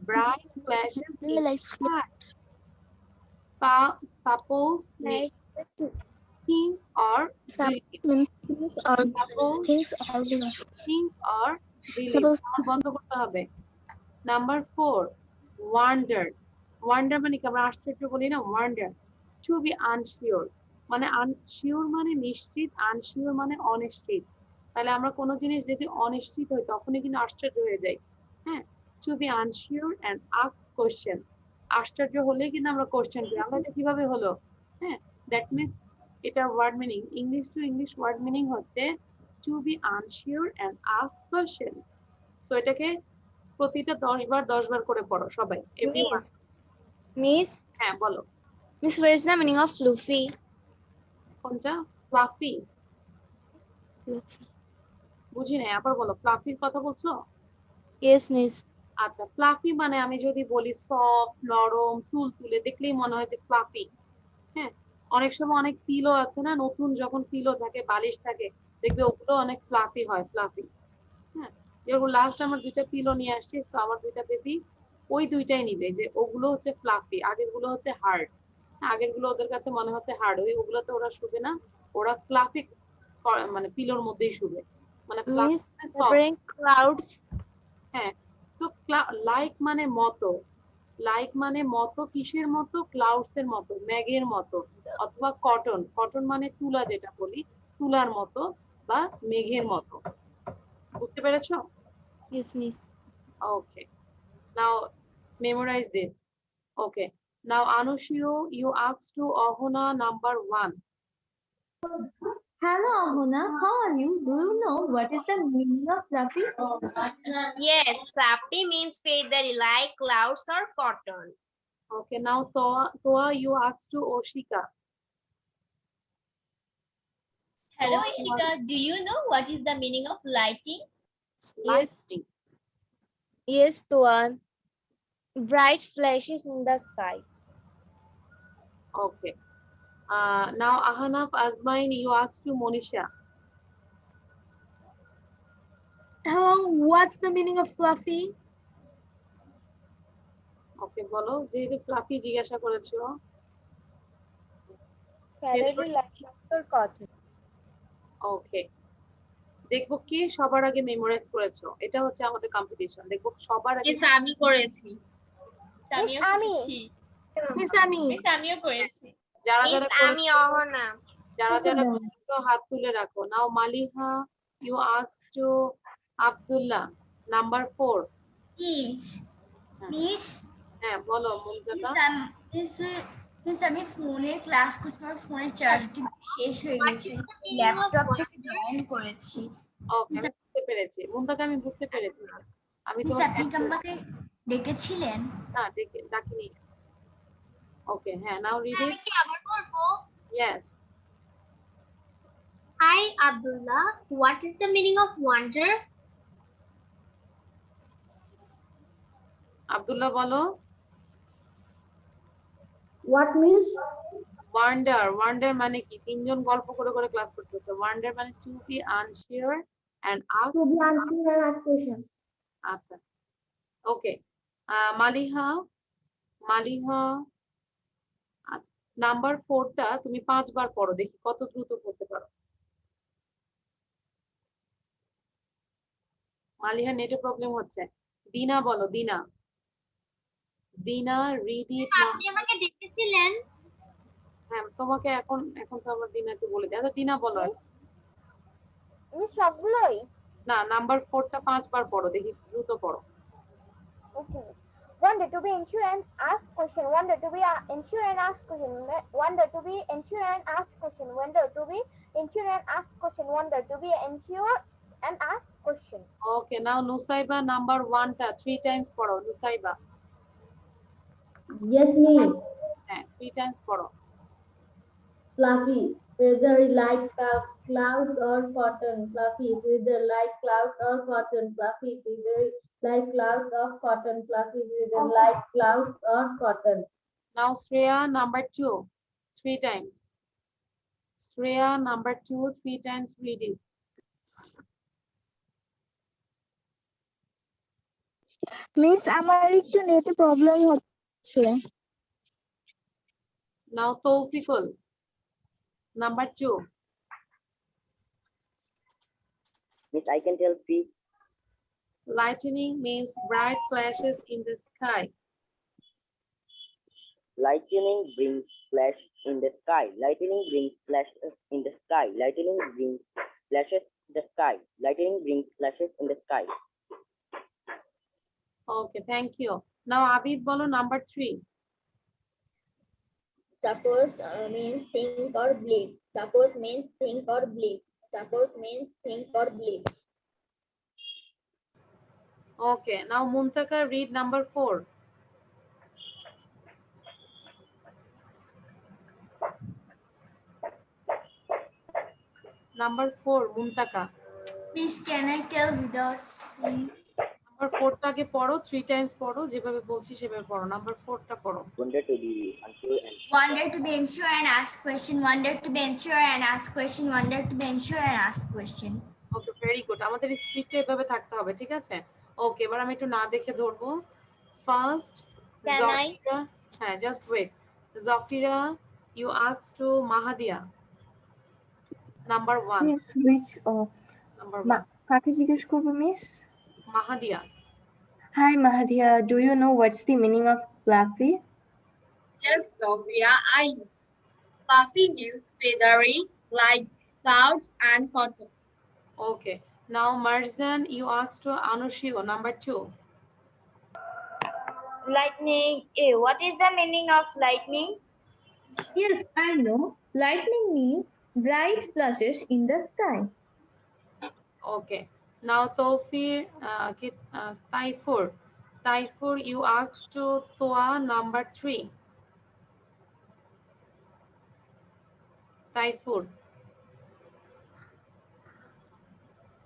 bright flashes in the sky. Suppose think or believe. Think or believe. বন্ধ করতে হবে। Number 4 wonder. wonder মানে কি আমরা আশ্চর্য বলি না, wonder. To be unsure মানে unsure মানে নিশ্চিত, unsure মানে অনিশ্চিত। তাহলে আমরা কোনো জিনিস যদি অনিশ্চিত হই তখনই কিন্তু আশ্চর্য হয়ে যাই। হ্যাঁ, to be unsure and ask question. আশ্চর্য হলে কিন্তু আমরা কোশ্চেন করি, আমরা এটা কিভাবে হলো? হ্যাঁ, দ্যাট মিন্স এটার word meaning, English to English word meaning হচ্ছে to be unsure and ask questions. So এটাকে প্রতিটা 10 বার 10 বার করে পড়ো সবাই, everyone. Miss, হ্যাঁ বলো। Miss, where is the meaning of fluffy? কোনটা? ফ্লাফি? বুঝি নাই, আবার বলো। ফ্লাফির কথা বলছো? Yes, Miss. আচ্ছা, ফ্লাফি মানে আমি যদি বলি সফট, নরম, তুলতুলে, দেখলেই মনে হয় যে ফ্লাফি। হ্যাঁ, অনেক সময় অনেক পিলো আছে না, নতুন যখন পিলো থাকে, বালিশ থাকে, দেখবে ওগুলো অনেক ফ্লাফি হয়, ফ্লাফি। হ্যাঁ, যেরকম লাস্ট আমার 2টা পিলো নিয়ে আসছি, তো আমার 2টা বেবি ওই 2টাই নিবে, যে ওগুলো হচ্ছে ফ্লাফি, আগের গুলো হচ্ছে হার্ড। আগের গুলো ওদের কাছে মনে হচ্ছে হার্ড, ওগুলোতে ওরা শুবে না, ওরা ফ্লাফি মানে পিলোর মধ্যেই শুবে, মানে Miss, সফট। bring clouds. হ্যাঁ, তো লাইক মানে মতো, লাইক মানে মতো, কিসের মতো? ক্লাউডস এর মতো, মেঘের মতো, অথবা কটন, কটন মানে তুলা, যেটা বলি তুলার মতো বা মেঘের মতো। বুঝতে পেরেছো? Yes, Miss. Okay, now memorize this. Okay, now Anushio, you asked to Ahuna number 1. Hello, Ahuna. How are you? Do you know what is the meaning of fluffy? Yes, fluffy means feathery like clouds or cotton. Okay, now Toa, you asked to Oshika. Hello, Ishika. Do you know what is the meaning of lighting? Lightning. Yes, Tuan. Bright flashes in the sky. Okay. Now Ahanaf Azmain, you asked to Monisha. Hello, what's the meaning of fluffy? Okay, বলো, যেহেতু fluffy জিজ্ঞাসা করেছো। Feathery like clouds or cotton. ওকে, দেখবো কে সবার আগে memorise করেছো, এটা হচ্ছে আমাদের কম্পিটিশন, দেখবো সবার আগে। Yes, আমি করেছি। আমিও করেছি। Miss Ami. Miss, আমিও করেছি। যারা Miss, যারা আমি অহনা। যারা যারা করেছো, হাত তুলে রাখো। Now Maliha, you asked to Abdullah number 4. Miss, Miss, হ্যাঁ বলো মুমতাজা। Miss, আমি ফোনে ক্লাস করছি, আমার ফোনের চার্জটি শেষ হয়ে গেছে, ল্যাপটপ থেকে জয়েন করেছি। ওকে, আমি বুঝতে পেরেছি মুমতাজা, আমি বুঝতে পেরেছি। আমি মিস, তোমাকে আপনি কি আমাকে ডেকেছিলেন? না ডাকিনি। ওকে, হ্যাঁ, নাও রিড ইট। কি আবার বলবো? Yes. Hi Abdullah, what is the meaning of wonder? Abdullah বলো। What means? ওয়ান্ডার, ওয়ান্ডার মানে কি? তিনজন গল্প করে করে ক্লাস করতেছে। ওয়ান্ডার মানে to be unsure and ask. To be unsure and ask questions. আচ্ছা, ওকে। মালিহা, মালিহা, আচ্ছা, নাম্বার 4টা তুমি 5 বার পড়ো, দেখি কত দ্রুত পড়তে পারো। মালিহা নেটে প্রবলেম হচ্ছে। দিনা বলো, দিনা। দিনা, রিড ইট। আপনি আমাকে ডেকেছিলেন? হ্যাঁ, তোমাকে এখন তো আবার দিনাকে বলে দেয়। দিনা বলো। Miss, সবগুলোই? না, নাম্বার 4টা 5 বার পড়ো, দেখি দ্রুত পড়ো। Okay. Wonder to be ensure and ask question. Wonder to be ensure and ask question. Wonder to be ensure and ask question. Wonder to be ensure and ask question. Wonder to be ensure and ask question. Okay, now Nusaiba number 1টা 3 times পড়ো। Nusaiba. Yes, miss. হ্যাঁ, 3 times পড়ো। Fluffy, feathery like clouds or cotton. Fluffy, feather like clouds or cotton. Fluffy, feathery like clouds of cotton. Fluffy, feather like clouds or cotton. Now Shreya number 2 3 times. Shreya number 2 3 times reading. Miss, আমার একটু নেটে problem হচ্ছে। Now Tawfiqul number 2. Miss, I can tell 3. Lightning means bright flashes in the sky. Lightning brings flash in the sky. Lightning brings flashes in the sky. Lightning brings flashes in the sky. Lightning brings flashes in the sky. Okay, thank you. Now Abid bolo number 3. Suppose means think or believe. Suppose means think or believe. suppose means think or believe. Okay, now Muntaka, read number 4. Number 4, Muntaka. Miss, can I tell without seeing? Number 4 টাকে পড়ো, 3 times পড়ো, যেভাবে বলছি সেভাবে পড়ো। Number 4 টা পড়ো। Wonder to be unsure and Wonder to be unsure and ask question. Wonder to be unsure and ask question. Wonder to be unsure and ask question. Okay, very good. আমাদের স্ক্রিপ্টে এভাবে থাকতে হবে, ঠিক আছে? ওকে, এবার আমি একটু না দেখে ধরবো। First Can I? জফিরা, হ্যাঁ, just wait. Zafira, you asked to Mahadia. Number 1. Miss, which Number 1. কাকে জিজ্ঞেস করবো miss? Mahadia. Hi Mahadia, do you know what's the meaning of fluffy? Yes, Sophia, I know. Fluffy means feathery, like clouds and cotton. Okay. Now Marzan, you asked to Anushio. Number 2. Lightning. What is the meaning of lightning? Yes, I know. Lightning means bright flashes in the sky. Okay. Now Tawfir, Taifur. Taifur, you asked to Toa. Number 3. Taifur.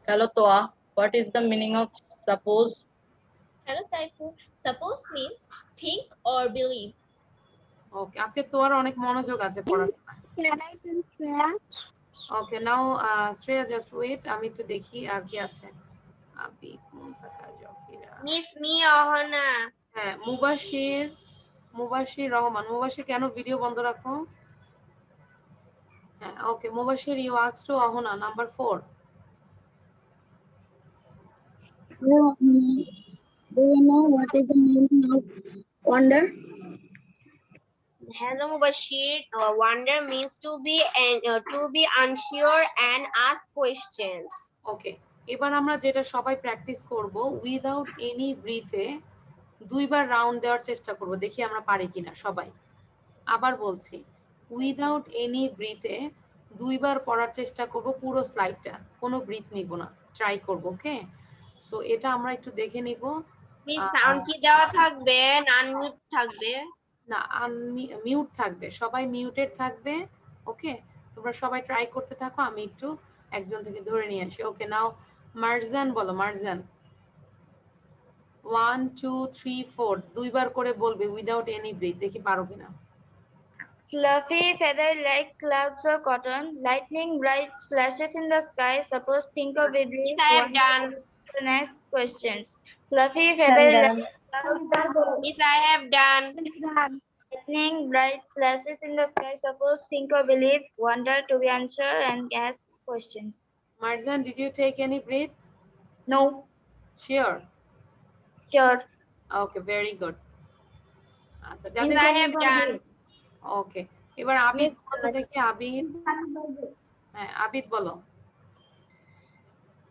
Hello, Toa. What is the meaning of suppose? Hello, Taifur. Suppose means think or believe. Okay. আজকে তোর অনেক মনোযোগ আছে পড়াশোনায়। Can I tell Shreya? Okay. Now Shreya, just wait. আমি একটু দেখি আর কি আছে। আবি, মুনতাকা, জফিরা। Miss me Ohana. হ্যাঁ, মুবাশির রহমান। মুবাশির, কেন ভিডিও বন্ধ রাখো? হ্যাঁ, ওকে। Mubashir, you asked to Ahuna. Number 4. Do you know what is the meaning of wonder? Hello, Mubashir. Wonder means to be unsure and ask questions. ওকে, এবার আমরা যেটা সবাই প্র্যাকটিস করব, উইদাউট এনি ব্রিথে 2বার রাউন্ড দেওয়ার চেষ্টা করব, দেখি আমরা পারি কিনা সবাই। আবার বলছি, উইদাউট এনি ব্রিথে 2বার পড়ার চেষ্টা করব পুরো স্লাইডটা, কোনো ব্রিথ নিব না, ট্রাই করব। ওকে, সো এটা আমরা একটু দেখে নিব। Miss sound কি দেওয়া থাকবে না আনমিউট থাকবে? না, মিউট থাকবে, সবাই মিউটেড থাকবে। ওকে, তোমরা সবাই ট্রাই করতে থাকো, আমি একটু একজন থেকে ধরে নিয়ে আসি। ওকে, নাও মারজান বলো। মারজান, 1 2 3 4 2বার করে বলবে উইদাউট এনি ব্রিথ, দেখি পারো কিনা। Fluffy feather like clouds or cotton. Lightning bright flashes in the sky. Suppose think of it. Miss, I have done. Next questions. Fluffy feather like clouds. Miss, I have done. Lightning bright flashes in the sky. Suppose think or believe. Wonder to be unsure and ask questions. Marzan, did you take any breath? No. Sure. Sure. Okay, very good. আচ্ছা, Miss, I have done. ওকে, এবার আবিদ বলো দেখি। আবিদ, হ্যাঁ, আবিদ বলো।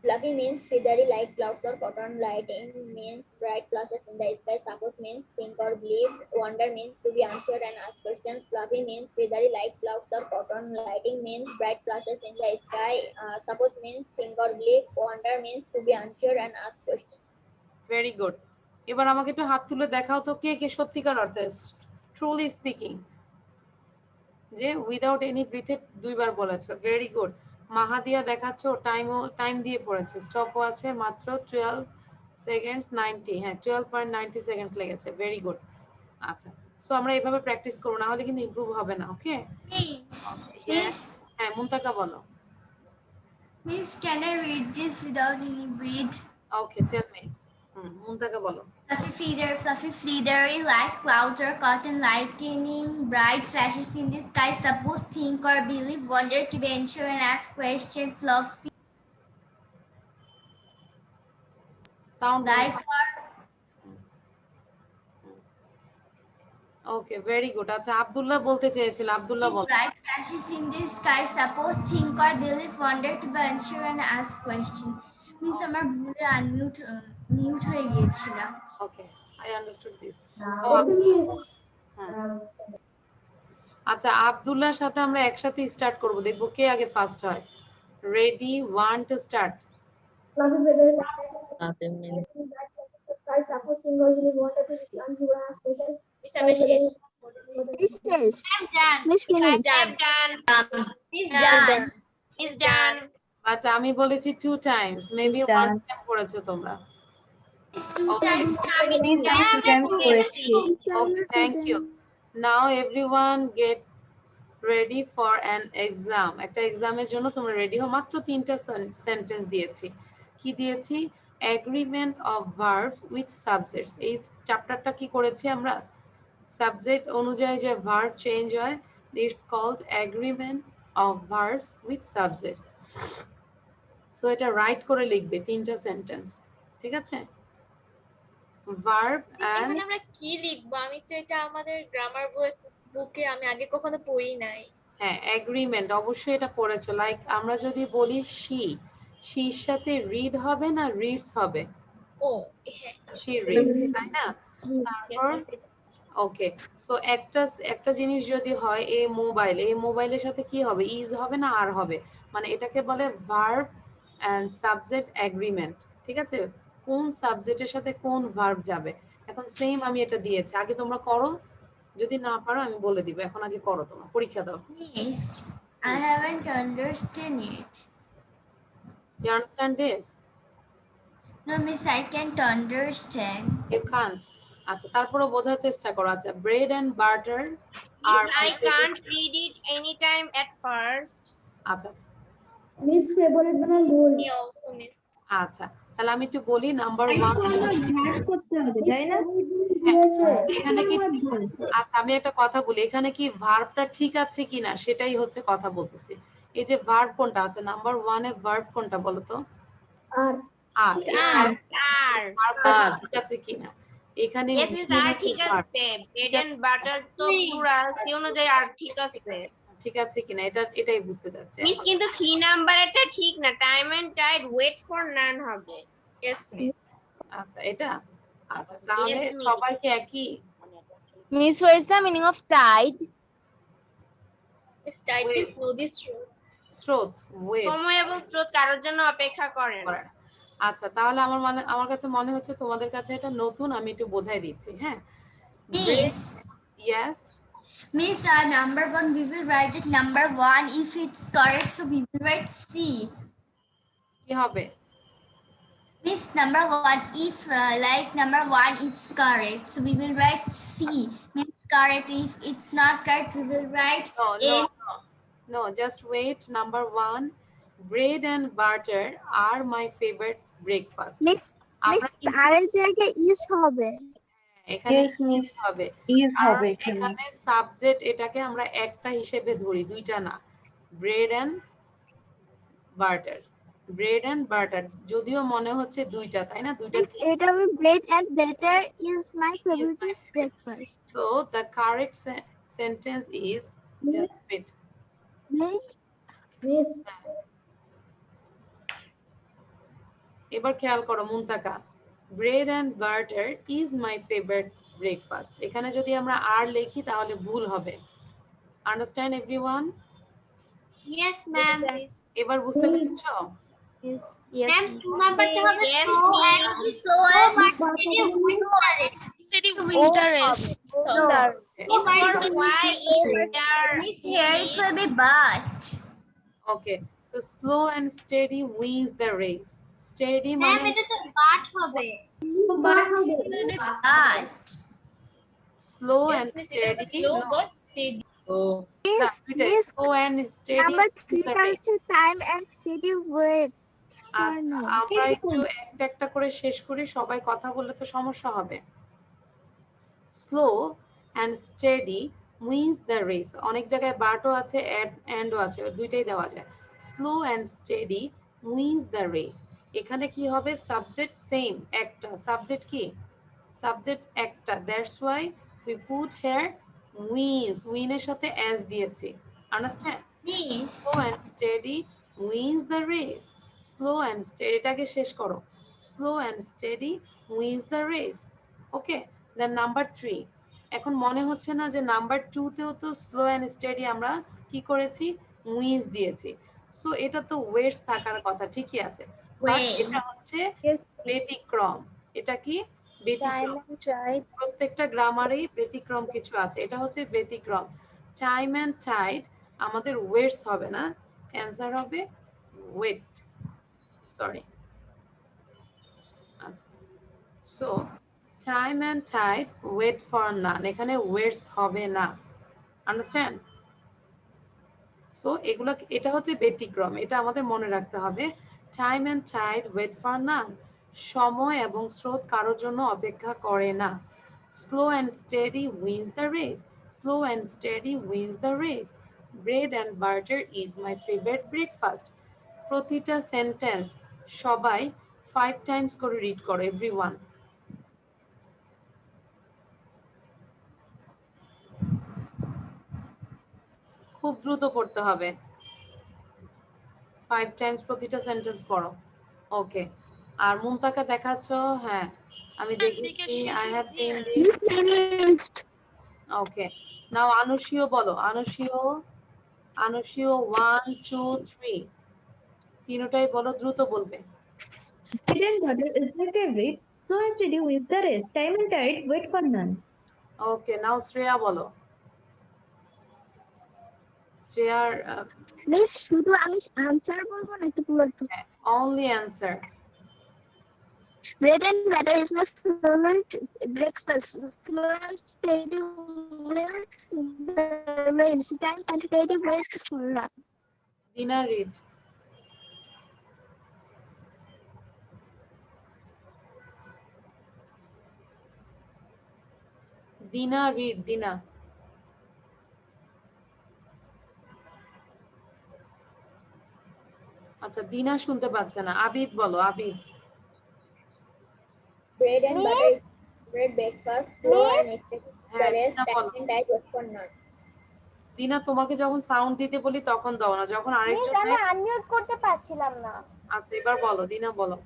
Fluffy means feathery like clouds or cotton. Lightning means bright flashes in the sky. Suppose means think or believe. Wonder means to be unsure and ask questions. Fluffy means feathery like clouds or cotton. Lightning means bright flashes in the sky. Suppose means think or believe. Wonder means to be unsure and ask questions. Very good. এবার আমাকে একটু হাত তুলে দেখাও তো, কে কে সত্যিকার অর্থে truly speaking যে উইদাউট এনি ব্রিথে 2বার বলেছে। Very good. মাহাদিয়া দেখাচ্ছ, টাইম দিয়ে পড়েছে, স্টপও আছে মাত্র 12 সেকেন্ডস 90, হ্যাঁ 12.90 সেকেন্ডস লেগেছে। Very good. আচ্ছা, সো আমরা এইভাবে প্র্যাকটিস করব, না হলে কিন্তু ইমপ্রুভ হবে না। ওকে, হ্যাঁ, মুনতাকা বলো। Miss, can I read this without any breath? Okay, tell me. Muntaka বলো। Fluffy feathery like clouds or cotton. Lightning bright flashes in the sky. Suppose think or believe. Wonder to be unsure and ask question. Fluffy sound like okay, very good. আচ্ছা, আব্দুল্লাহ বলতে চেয়েছিল, আব্দুল্লাহ বলো। bright flashes in the sky. Suppose think or believe. Wonder to be unsure and ask question. Means আমার ভুলে mute হয়ে গিয়েছিল। ওকে, I understood this. আচ্ছা, আব্দুল্লাহর সাথে আমরা একসাথে স্টার্ট করব, দেখবো কে আগে ফার্স্ট হয়। Ready, 1 to start. Fluffy feathery light Fluffy means the sky, suppose single really wanted to answer and ask question. Miss, আমি শেষ I'm done. It's done. It's done. But আমি বলেছি 2 times, maybe It's done. 1 time করেছো তোমরা। It's 2 Okay. times. Miss, আমি 2 times করেছি। Okay, thank you. Now everyone get ready for an exam. একটা এক্সামের জন্য তোমরা রেডি হও। মাত্র 3টা সেন্টেন্স দিয়েছি। কি দিয়েছি? Agreement of verbs with subjects. এই চ্যাপ্টারটা কি করেছি আমরা? সাবজেক্ট অনুযায়ী যে ভার্ব চেঞ্জ হয়, it's called agreement of verbs with subject. So এটা রাইট করে লিখবে 3টা সেন্টেন্স, ঠিক আছে? ভার্ব এন্ড এখানে আমরা কি লিখবো? আমি তো এটা আমাদের গ্রামার বুকে আমি আগে কখনো পড়ি নাই। হ্যাঁ, এগ্রিমেন্ট অবশ্যই এটা পড়েছো। লাইক আমরা যদি বলি শির সাথে রিড হবে না রিডস হবে? ও হ্যাঁ, শি রিডস, তাই না? তারপর ওকে, সো একটা জিনিস যদি হয় এই মোবাইলের সাথে কি হবে? ইজ হবে না আর হবে? মানে এটাকে বলে ভার্ব এন্ড সাবজেক্ট এগ্রিমেন্ট, ঠিক আছে? কোন সাবজেক্টের সাথে কোন ভার্ব যাবে। এখন সেম আমি এটা দিয়েছি, আগে তোমরা করো, যদি না পারো আমি বলে দিব। এখন আগে করো, তোমরা পরীক্ষা দাও। Miss, I haven't understand it. You understand this? No, Miss, I can't understand. You can't. আচ্ছা, তারপরও বোঝার চেষ্টা করো। আচ্ছা, bread and butter are I can't read it anytime at first. আচ্ছা Miss favorite মানে ভুল। Me also, miss. আচ্ছা, তাহলে আমি একটু বলি নাম্বার 1 করতে হবে তাই না? এখানে কি আচ্ছা আমি একটা কথা বলি, এখানে কি ভার্বটা ঠিক আছে কিনা সেটাই হচ্ছে কথা বলতেছি। এই যে ভার্ব কোনটা আছে নাম্বার 1 এ, ভার্ব কোনটা বলো তো? আর ভার্বটা ঠিক আছে কিনা এখানে? Yes, miss, আর ঠিক আছে। Bread and butter তো প্লুরাল, সেই অনুযায়ী আর ঠিক আছে। ঠিক আছে কিনা এটাই বুঝতে যাচ্ছে। মিস কিন্তু 3 নাম্বারটা ঠিক না, time and tide wait for none হবে। Yes, miss. আচ্ছা এটা আচ্ছা, তাহলে Yes, miss. সবার কি একই? Miss, what is the meaning of tide? Miss, tide is নদীর স্রোত। স্রোত, ওয়েভ। সময় এবং স্রোত কারোর জন্য অপেক্ষা করেন। আচ্ছা, তাহলে আমার কাছে মনে হচ্ছে তোমাদের কাছে এটা নতুন, আমি একটু বোঝাই দিচ্ছি। হ্যাঁ, Miss, yes, Miss, number 1, we will write it number 1. If it's correct, so we will write C. কি হবে? Miss, number 1, if like number 1, it's correct, so we will write C. Means correct. If it's not correct, we will write A. No, just wait. Number 1, bread and butter are my favorite breakfast. Miss, আরের জায়গায় is হবে। এখানে Yes, miss. হবে Is হবে এখানে। এখানে subject এটাকে আমরা একটা হিসেবে ধরি, দুইটা না। Bread and butter, bread and butter, যদিও মনে হচ্ছে দুইটা, তাই না? দুইটা। এটা হবে bread and butter is my favorite breakfast. So the correct sentence is just wait. Miss, এবার খেয়াল করো Muntaka, bread and butter is my favourite breakfast. এখানে যদি আমরা আর লিখি তাহলে ভুল হবে। Understand everyone? Yes, ma'am. এবার বুঝতে পেরেছো? Ma'am, নাম্বারটা হবে Yes, so miss. and so and correct. Steady wins the race. Miss, for why is there? Miss, here it will be but. Okay, so slow and steady wins the race. Steady Ma'am, মানে এটা তো but হবে. But will be but. Slow Yes, and miss, এটা হবে steady. slow but steady. Slow and steady. time and steady wait. আমরা একটু একটা করে শেষ করি, সবাই কথা বললে তো সমস্যা হবে। Slow and steady wins the race. অনেক জায়গায় বাটও আছে, এন্ডও আছে, দুইটাই দেওয়া যায়। Slow and steady wins the race. এখানে কি হবে? সাবজেক্ট সেম একটা, সাবজেক্ট কি? সাবজেক্ট একটা, that's why we put here wins, উইনের সাথে এস দিয়েছি। Understand? Miss. Slow and steady wins the race. Slow and steady, এটাকে শেষ করো। Slow and steady wins the race. Okay, then number 3। এখন মনে হচ্ছে না যে নাম্বার 2 তেও তো স্লো এন্ড স্টেডি আমরা কি করেছি? উইন্স দিয়েছি। সো এটা তো ওয়েটস থাকার কথা, ঠিকই আছে, বাট এটা হচ্ছে ব্যতিক্রম। এটা কি ব্যতিক্রম? প্রত্যেকটা গ্রামারেই ব্যতিক্রম কিছু আছে, এটা হচ্ছে ব্যতিক্রম। টাইম এন্ড টাইড আমাদের ওয়েটস হবে না, অ্যান্সার হবে ওয়েট, সরি। আচ্ছা, so time and tide wait for none, এখানে ওয়েটস হবে না, আন্ডারস্ট্যান্ড? সো এগুলো, এটা হচ্ছে ব্যতিক্রম, এটা আমাদের মনে রাখতে হবে। Time and tide wait for none, সময় এবং স্রোত কারোর জন্য অপেক্ষা করে না। Slow and steady wins the race, slow and steady wins the race. Bread and butter is my favourite breakfast. প্রতিটা সেন্টেন্স সবাই 5 টাইমস করে রিড করো, এভরিওয়ান। খুব দ্রুত পড়তে হবে, 5 টাইমস প্রতিটা সেন্টেন্স পড়ো। ওকে, আর মুনতাকা দেখাচ্ছ? হ্যাঁ, আমি দেখেছি, আই হ্যাভ সিন দিস। ওকে, নাও আনুষিও বলো, আনুষিও, আনুষিও 1 2 3 তিনটাই বলো, দ্রুত বলবে। Bread and butter is my favorite. Slow and steady wins the race. Time and tide wait for none. ওকে, নাও শ্রেয়া বলো। শ্রেয়ার মিস শুধু আমি আনসার বলবো নাকি পুরো? Only answer. Bread and butter is my favorite breakfast. Slow and steady wins the race. Time and steady wait for none. দিনা read. দিনা read, দিনা। আচ্ছা, দিনা শুনতে পাচ্ছে না, আবিদ বলো, Abid. Bread and butter is bread breakfast. Slow and steady the rest. Time and tide wait for none. দিনা, তোমাকে যখন সাউন্ড দিতে বলি তখন দাও না, যখন আরেকজন আমি আনমিউট করতে পারছিলাম না। আচ্ছা, এবার বলো, দিনা বলো।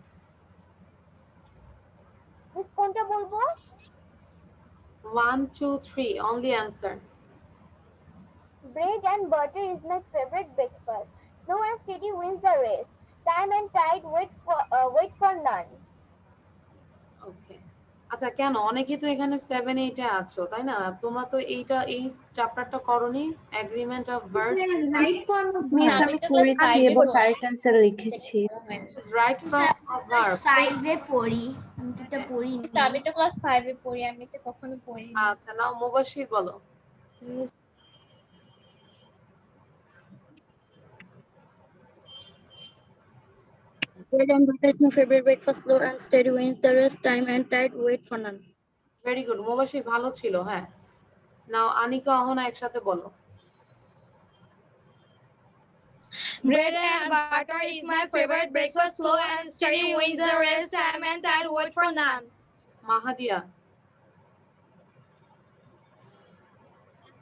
মিস কোনটা বলবো? 1 2 3 only answer. Bread and butter is my favorite breakfast. Slow and steady wins the race. Time and tide wait for none. ওকে, আচ্ছা, কেন অনেকে তো এখানে 7 8 এ আছো, তাই না? তোমরা তো এই চ্যাপ্টারটা করোনি, এগ্রিমেন্ট অফ ভার্ব। মিস আমি করেছি এবং কারেক্ট অ্যানসার লিখেছি। Right from verb. 5 এ পড়ি, আমি তো এটা পড়ি না। আমি তো ক্লাস 5 এ পড়ি, আমি তো কখনো পড়ি না। আচ্ছা, নাও মুবাশির বলো। Bread and butter is my favorite breakfast. Slow and steady wins the race. Time and tide wait for none. Very good, Mubashir ভালো ছিল, হ্যাঁ। নাও আনিকা, অহনা একসাথে বলো। Bread and butter is my favorite breakfast. Slow and steady wins the race. Time and tide wait for none. Mahadia.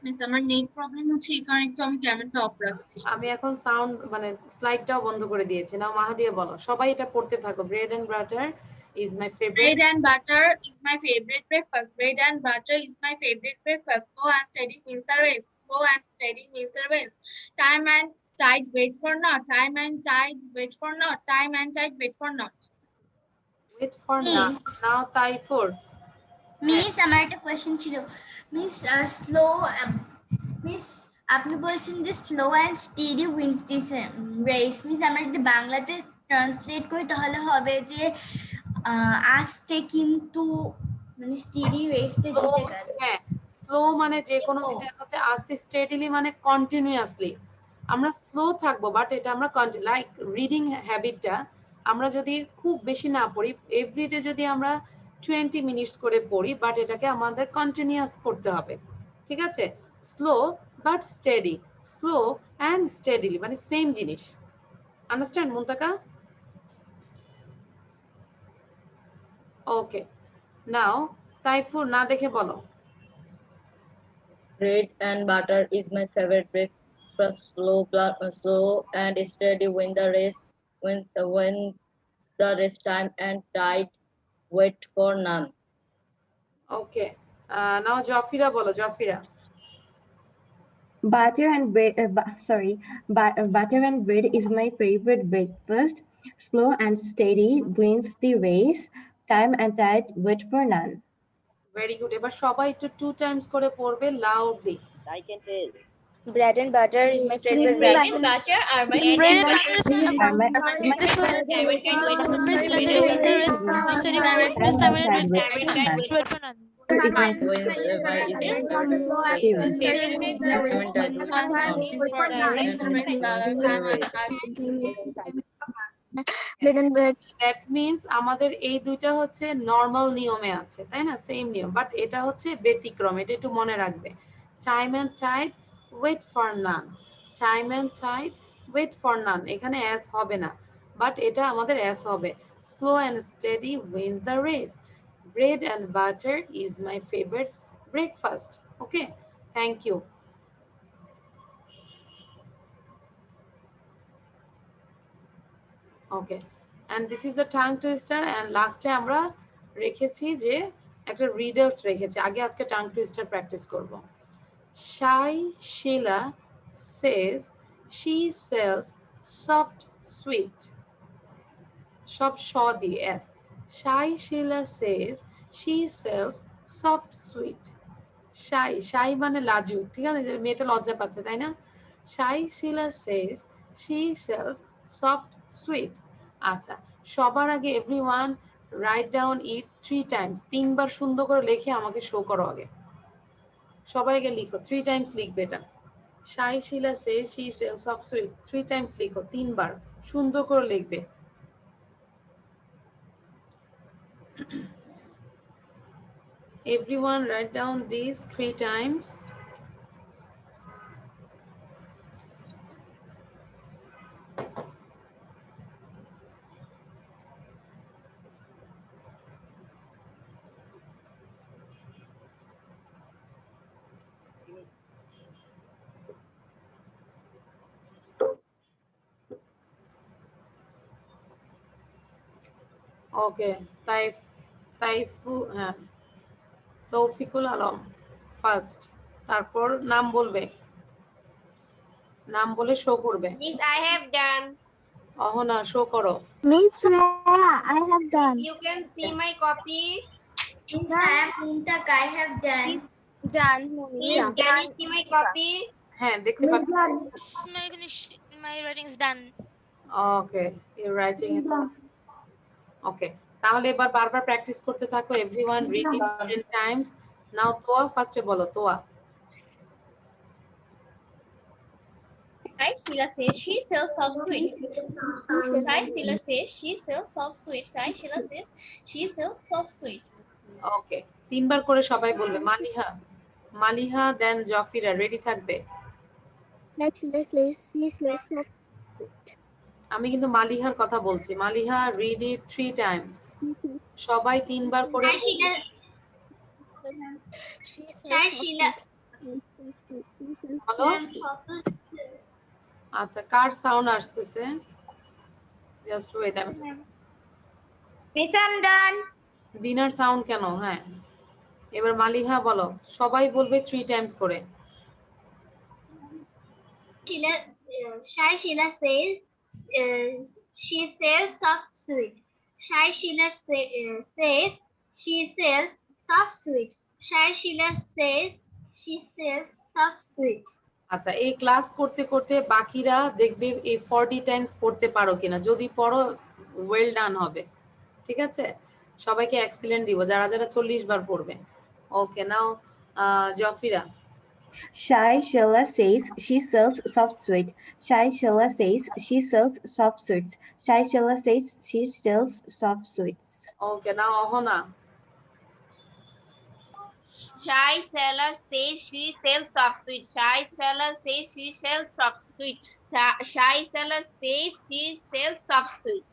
Miss আমার net problem হচ্ছে, এই কারণে একটু আমি ক্যামেরাটা অফ রাখছি। আমি এখন সাউন্ড মানে স্লাইডটাও বন্ধ করে দিয়েছি। নাও মাহাদিয়া বলো, সবাই এটা পড়তে থাকো। Bread and butter is my favorite. Bread and butter is my favorite breakfast. Bread and butter is my favorite breakfast. Slow and steady wins the race. Slow and steady wins the race. Time and tide wait for not. Time and tide wait for not. Time and tide wait for not. Wait for not. Now Taifur. Miss আমার একটা question ছিল। Miss slow, miss আপনি বলছেন যে slow and steady wins this race. Miss আমরা যদি বাংলাতে translate করি তাহলে হবে যে আস্তে কিন্তু মানে স্টেডি রেসটা জিতে গেল। হ্যাঁ, স্লো মানে যে কোনো যেটা হচ্ছে আস্তে, স্টেডিলি মানে কন্টিনিউয়াসলি। আমরা স্লো থাকবো, বাট এটা আমরা লাইক রিডিং হ্যাবিটটা আমরা যদি খুব বেশি না পড়ি, এভরিডে যদি আমরা 20 মিনিটস করে পড়ি, বাট এটাকে আমাদের কন্টিনিউয়াস করতে হবে, ঠিক আছে? Slow but steady, slow and steadily মানে সেম জিনিস। আন্ডারস্ট্যান্ড মুনতাকা? ওকে, নাও তাইফুর না দেখে বলো। Bread and butter is my favorite breakfast. Slow and steady win the race. Wins the race. Time and tide wait for none. ওকে, নাও জফিরা বলো, জফিরা। Butter and bread. Butter and bread is my favorite breakfast. Slow and steady wins the race. Time and tide wait for none. Very good. এবার সবাই একটু 2 Times করে পড়বে loudly. I can tell. Bread and butter is my favorite Bread breakfast. and butter are my Bread favorite and breakfast. butter is Are my- my favorite time and tide wait for none. Steady Time wins the race. and Steady tide wins wait time and for wait none. for none. Wait for none. Butter is my Wins is Bread and bread. That means আমাদের এই দুইটা হচ্ছে normal নিয়মে আছে, তাই না? Same নিয়ম, but এটা হচ্ছে ব্যতিক্রম, এটা একটু মনে রাখবে। Time and tide wait for none, time and tide wait for none, এখানে অ্যাস হবে না, বাট এটা আমাদের অ্যাস হবে। Slow and steady wins the race, bread and butter is my favourite breakfast. Okay, thank you. Okay, and this is the tongue twister, and last এ আমরা রেখেছি যে একটা রিডলস রেখেছি, আগে আজকে টাং টুইস্টার প্র্যাকটিস করব। Shy Sheila says she sells soft sweet, সব শ দিয়ে s। Shy Sheila says she sells soft sweet, shy shy মানে লাজুক, ঠিক আছে? যে মেয়েটা লজ্জা পাচ্ছে, তাই না? Shy Sheila says she sells soft sweet। আচ্ছা, সবার আগে এভরিওয়ান রাইট ডাউন ইট 3 টাইমস, 3 বার সুন্দর করে লিখে আমাকে শো করো আগে। সবাই আগে লিখো, 3 টাইমস লিখবে এটা। Shy Sheila says she sells soft sweet, 3 Times লিখো, 3 বার সুন্দর করে লিখবে। Everyone write down these 3 times. ওকে, হ্যাঁ, তৌফিকুল আলম ফার্স্ট, তারপর নাম বলবে, নাম বলে শো করবে। Miss, I have done. Ahona show করো। Miss Rhea, I have done. You can see my copy. I have done. Done. Miss, can you see my copy? হ্যাঁ, দেখতে পাচ্ছি। My writing is done. Okay, you writing it. Okay, তাহলে এবার বারবার practice করতে থাকো। Everyone reading 10 Times. নাও তোয়া ফার্স্টে বলো, তোয়া। Shy Sheila says she sells soft sweets. Shy Sheila says she sells soft sweets. Shy Sheila says she sells soft sweets. ওকে, 3 বার করে সবাই বলবে। মালিহা দেন জফিরা, রেডি থাকবে। আমি কিন্তু মালিহার কথা বলছি। মালিহা রিড ইট 3 টাইমস, সবাই 3 বার করে। বলো। আচ্ছা, কার সাউন্ড আসতেছে? Just wait. Miss, I'm done. দিনার সাউন্ড কেন? হ্যাঁ, এবার মালিহা বলো, সবাই বলবে 3 টাইমস করে। Shy Sheila says she sells soft sweet. Shy Sheila says she sells soft sweet. Shy Sheila says she sells soft sweet. আচ্ছা, এই ক্লাস করতে করতে বাকিরা দেখবে এই 40 টাইমস পড়তে পারো কিনা। যদি পড়ো ওয়েল ডান হবে, ঠিক আছে? সবাইকে এক্সিলেন্ট দিব যারা যারা 40 বার পড়বে। ওকে, নাও জফিরা। Shy Sheila says she sells soft sweet. Shy Sheila says she sells soft sweets. Shy Sheila says she sells soft sweets. Okay, now Ahana. Shy Sheila says she sells soft sweet. Shy Sheila says she sells soft sweet. Shy Sheila says she sells soft sweet.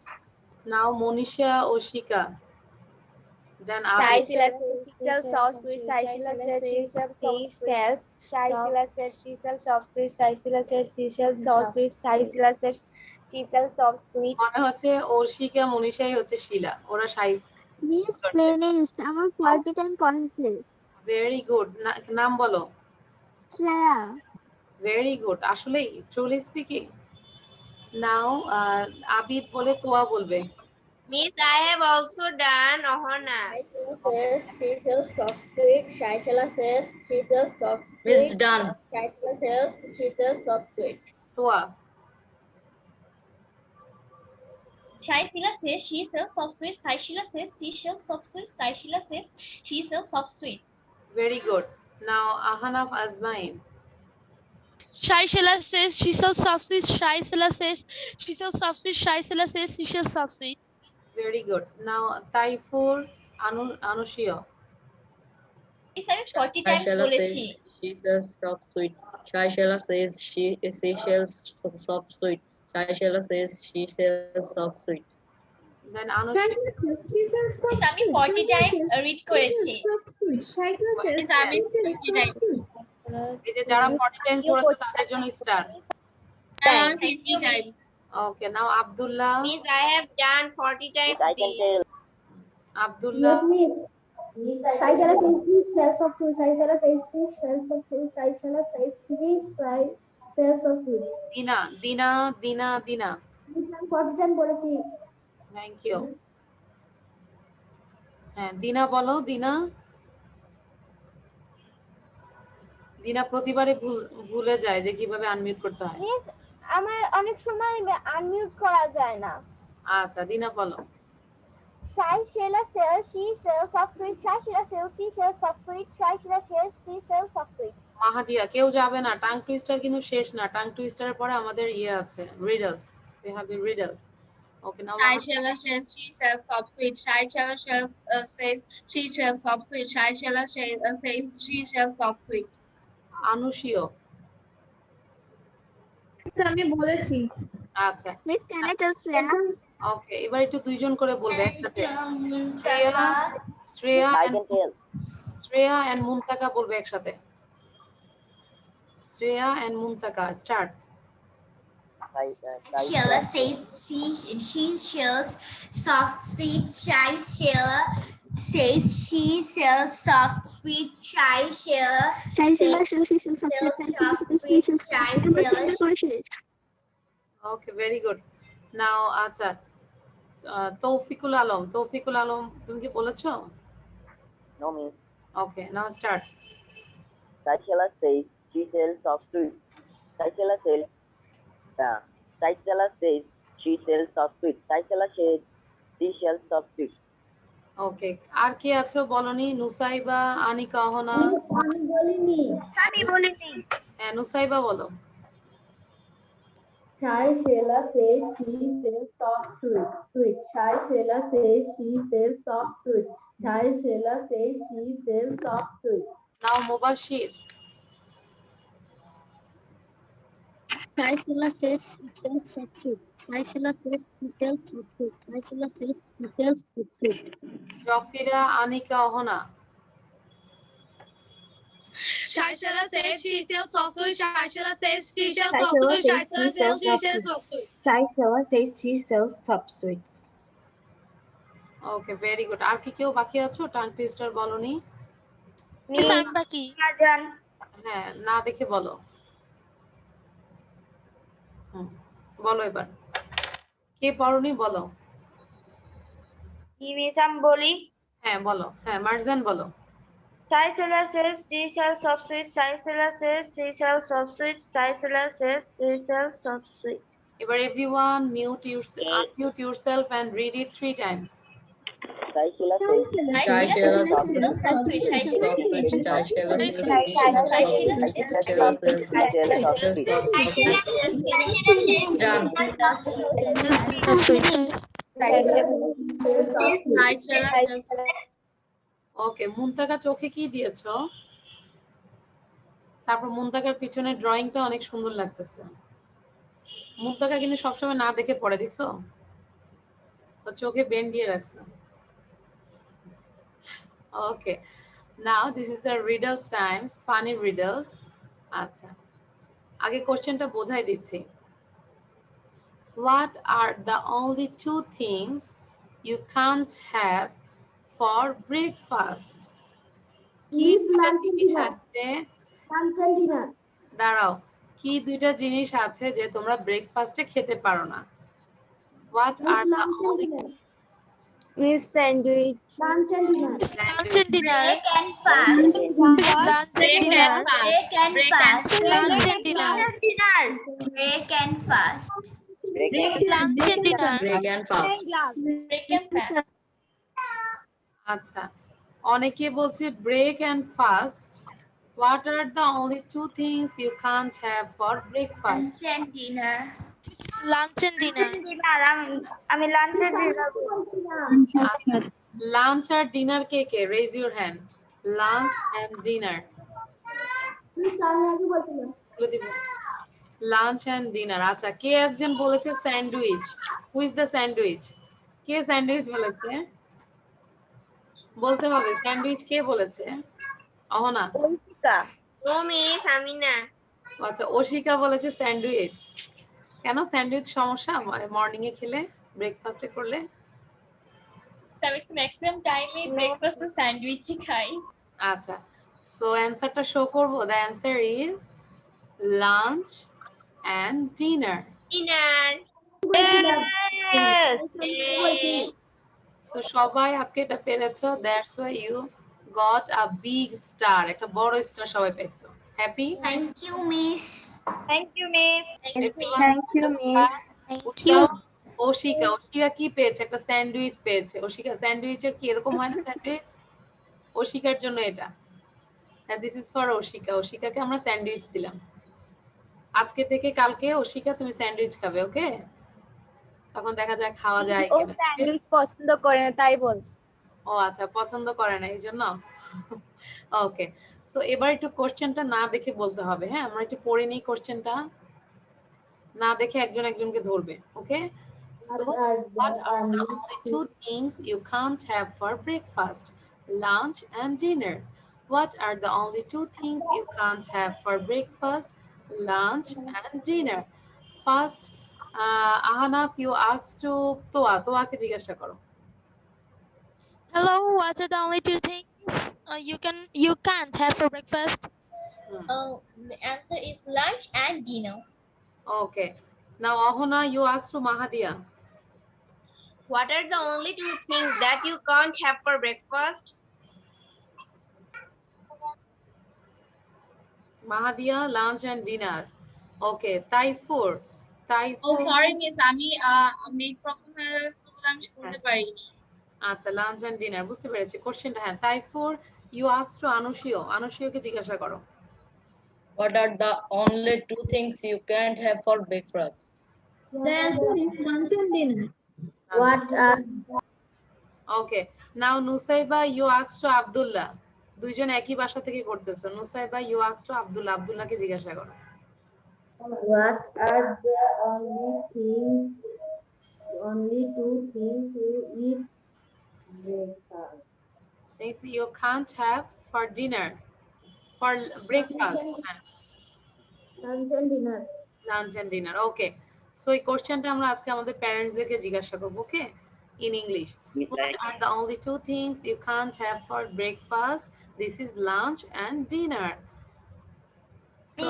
নাও মনীষা ও শিকা। দেন Shy Sheila says she sells soft sweets. Shy Sheila says she sells soft sweets. Shy Sheila says she sells soft sweets. Shy Sheila says she sells soft sweets. Shy Sheila says she sells soft sweets. মনে হচ্ছে ওশিকা মনীষাই হচ্ছে শিলা, ওরা সাই। Miss playlist, আমার 40 time points. Very good, নাম বলো। Shreya. Very good. আসলেই, truly speaking. Now, Abid বলে তোয়া বলবে। Miss, I have also done Ohana. Says she sells soft sweet. Shaishela says she sells soft Miss sweet. done. Shaishela says she sells soft sweet. Toya, Shai Sheila says she sells soft sweet. Sai Sheila says she sells soft sweet. Sai Sheila says she sells soft sweet. very good. Now, Ahanaf Azmain. Shai Sheila says she sells soft sweets. Shai Sheila says she sells soft sweets. Shai Sheila says she sells soft sweets. Very good. Now, Taifur Anushia. Miss, আমি 40 times Shaishela বলেছি। says she sells soft sweet. Shaishela says she sells soft sweet. Shaishela says she sells soft sweet. Then Anushia. Miss, আমি 40 time read করেছি। Miss, আমি 50 times। এই যে যারা 40 time করেছে তাদের জন্য স্টার। আমি 50 times। Okay, now Abdullah. Miss, I have done 40 times. I can tell. Abdullah. Yes, miss. Shaishela says she sells soft fruit. Shaishela says she sells soft fruit. Shaishela says she sells soft fruit. Dina. Miss, আমি 40 time বলেছি। Thank you. হ্যাঁ, দিনা বলো, দিনা। দিনা প্রতিবারে ভুলে যায় যে কিভাবে আনমিউট করতে হয়। মিস আমার অনেক সময় আনমিউট করা যায় না। আচ্ছা, দিনা বলো। Shai Sheila says she sells soft sweet. Shai Sheila says she sells soft sweet. Shai Sheila says she sells soft sweet. মাহাদিয়া, কেউ যাবে না। টাং টুইস্টার কিন্তু শেষ না। টাং টুইস্টারের পরে আমাদের ইয়ে আছে, riddles. We have the riddles. Okay, now Shaishela says she sells soft sweet. Shaishela says she sells soft sweet. Shaishela says she sells soft sweet. আনুশিও। আমি বলেছি। আচ্ছা, miss can I tell Shreya? ওকে, এবার একটু দুইজন করে বলবে একসাথে। I can tell. Shreya and Muntaka বলবে একসাথে। Shreya and Muntaka, start. Sheila says she sells soft sweet. Shai Sheila says she sells soft sweet. Shai Sheila says Shaishela says she sells soft sells sweet. soft sweet. Shai Sheila okay, very good. নাও আচ্ছা, তৌফিকুল আলম। তুমি কি বলেছো? No, miss. Okay, now start. Shaishela says she sells soft sweet. Shaishela says she sells soft sweet. Shaishela says she sells soft sweet. ওকে, আর কে আছো বলনি? নুসাইবা, আনিকা, অহনা। আমি বলিনি। হ্যাঁ, নুসাইবা বলো। Shaishela says she sells soft sweet. Shaishela says she sells soft sweet. Shaishela says she sells soft sweet. Now Mubashir. Shaishela says she sells soft sweet. Shaishela says she sells soft sweet. Shaishela says she sells soft sweet. Zafira, Anika, Ahona. Shaishela says she sells soft sweet. Shaishela says she sells soft Shaishela sweet. says she sells soft sweets. Shaishela says she sells soft sweets. Okay, very good. আর কি কেউ বাকি আছো? Tongue twister বলনি? Miss আমি বাকি। হ্যাঁ, না দেখে বলো। বলো এবার। কে পড়নি বলো। মিস আমি বলি। হ্যাঁ বলো। হ্যাঁ, মারজান বলো। Shaishela says she sells soft sweet. Shaishela says she sells soft sweet. Shaishela says she sells soft sweet. এবার everyone unmute yourself and read it 3 times. Shaishela says Shaishela sells soft sweet. Shaishela says she sells soft sweet. Shaishela says she sells soft sweet. Done. Shaishela says ওকে, মুনতাকা চোখে কি দিয়েছো? তারপর মুনতাকার পিছনে ড্রয়িংটা অনেক সুন্দর লাগতেছে। মুনতাকা কিন্তু সবসময় না দেখে পড়ে, দেখছো? ও চোখে বেন দিয়ে রাখছে। Okay, now this is the riddles times, funny riddles. আচ্ছা, আগে কোশ্চেনটা বোঝাই দিচ্ছি। What are the only 2 things you can't have for breakfast? Miss lunch and dinner. দাঁড়াও, কি দুইটা জিনিস আছে যে তোমরা ব্রেকফাস্টে খেতে পারো না? What are the only Miss sandwich. Lunch and dinner. Lunch and dinner. Break and fast. Lunch and Break dinner. and fast. Break and Break fast. Lunch and dinner. Break and fast. Break and Lunch and dinner. Break and fast. Break and fast. আচ্ছা, অনেকে বলছে break and fast. What are the only two things you can't have for breakfast? Lunch and dinner. Lunch and dinner. আমি lunch and dinner Lunch or dinner K K? Raise your hand. Lunch and dinner. Lunch and dinner. আচ্ছা, কে একজন বলেছে sandwich? Who is the sandwich? K sandwich বলেছে? বলতে হবে sandwich কে বলেছে? Ahana. Oshika. No miss আমি না। আচ্ছা, অশিকা বলেছে স্যান্ডউইচ। কেন স্যান্ডউইচ সমস্যা মর্নিং এ খেলে, ব্রেকফাস্টে করলে? আমি ম্যাক্সিমাম টাইমে ব্রেকফাস্ট স্যান্ডউইচই খাই। আচ্ছা, সো অ্যানসারটা শো করব। The answer is lunch and dinner. Dinner. So সবাই আজকে এটা পেরেছো। That's why you got a big star. একটা বড় স্টার সবাই পেয়েছো। Happy? Thank you, miss. Thank you, miss. Thank you, miss. Thank you. অশিকা, অশিকা কি পেয়েছে? একটা স্যান্ডউইচ পেয়েছে। অশিকা, স্যান্ডউইচের কি এরকম হয় না স্যান্ডউইচ? অশিকার জন্য এটা। This is for Ashika. অশিকাকে আমরা স্যান্ডউইচ দিলাম। আজকে থেকে কালকে অশিকা তুমি স্যান্ডউইচ খাবে, ওকে? তখন দেখা যায় খাওয়া যায় ও কিনা। স্যান্ডউইচ পছন্দ করে না তাই বলছি। ও আচ্ছা, পছন্দ করে না এই জন্য। ওকে, সো এবার একটু কোশ্চেনটা না দেখে বলতে হবে। হ্যাঁ, আমরা একটু পড়ে নিই কোশ্চেনটা। না দেখে একজন একজনকে ধরবে, ওকে? So, what are the only two things you can't have for breakfast? Lunch and dinner. What are the only two things you can't have for breakfast? Lunch and dinner. First, Ahanaf, you asked to Toa. Toaকে জিজ্ঞাসা করো। Hello, what are the only two things you can't have for breakfast? The answer is lunch and dinner. Okay. Now, Ahona, you asked to Mahadia. What are the only two things that you can't have for breakfast? Mahadia, lunch and dinner. Okay. Taifur. Oh, sorry, miss. আমি net problem হয়ে যাচ্ছে বলে আমি শুনতে পারিনি। আচ্ছা, lunch and dinner বুঝতে পেরেছি। কোশ্চেনটা হ্যাঁ, তাইফুর ইউ আস্কড টু আনুশিও। আনুশিওকে জিজ্ঞাসা করো। What are the only two things you can't have for breakfast? The answer is lunch and dinner. What are okay, now Nusaiba you asked to Abdullah. দুইজন একই বাসা থেকে করতেছো। Nusaiba you asked to Abdullah. আব্দুল্লাহকে জিজ্ঞাসা করো। what are the only two things you eat breakfast? Things you can't have for dinner, for breakfast. Lunch and dinner. Lunch and dinner. Okay. So এই কোশ্চেনটা আমরা আজকে আমাদের প্যারেন্টসদেরকে জিজ্ঞাসা করব, ওকে? In English. What are the only two things you can't have for breakfast? This is lunch and dinner. So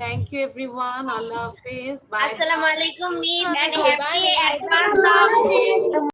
thank you everyone. Allah Hafiz. Bye. Assalamu alaikum, miss, and Bye. happy advance.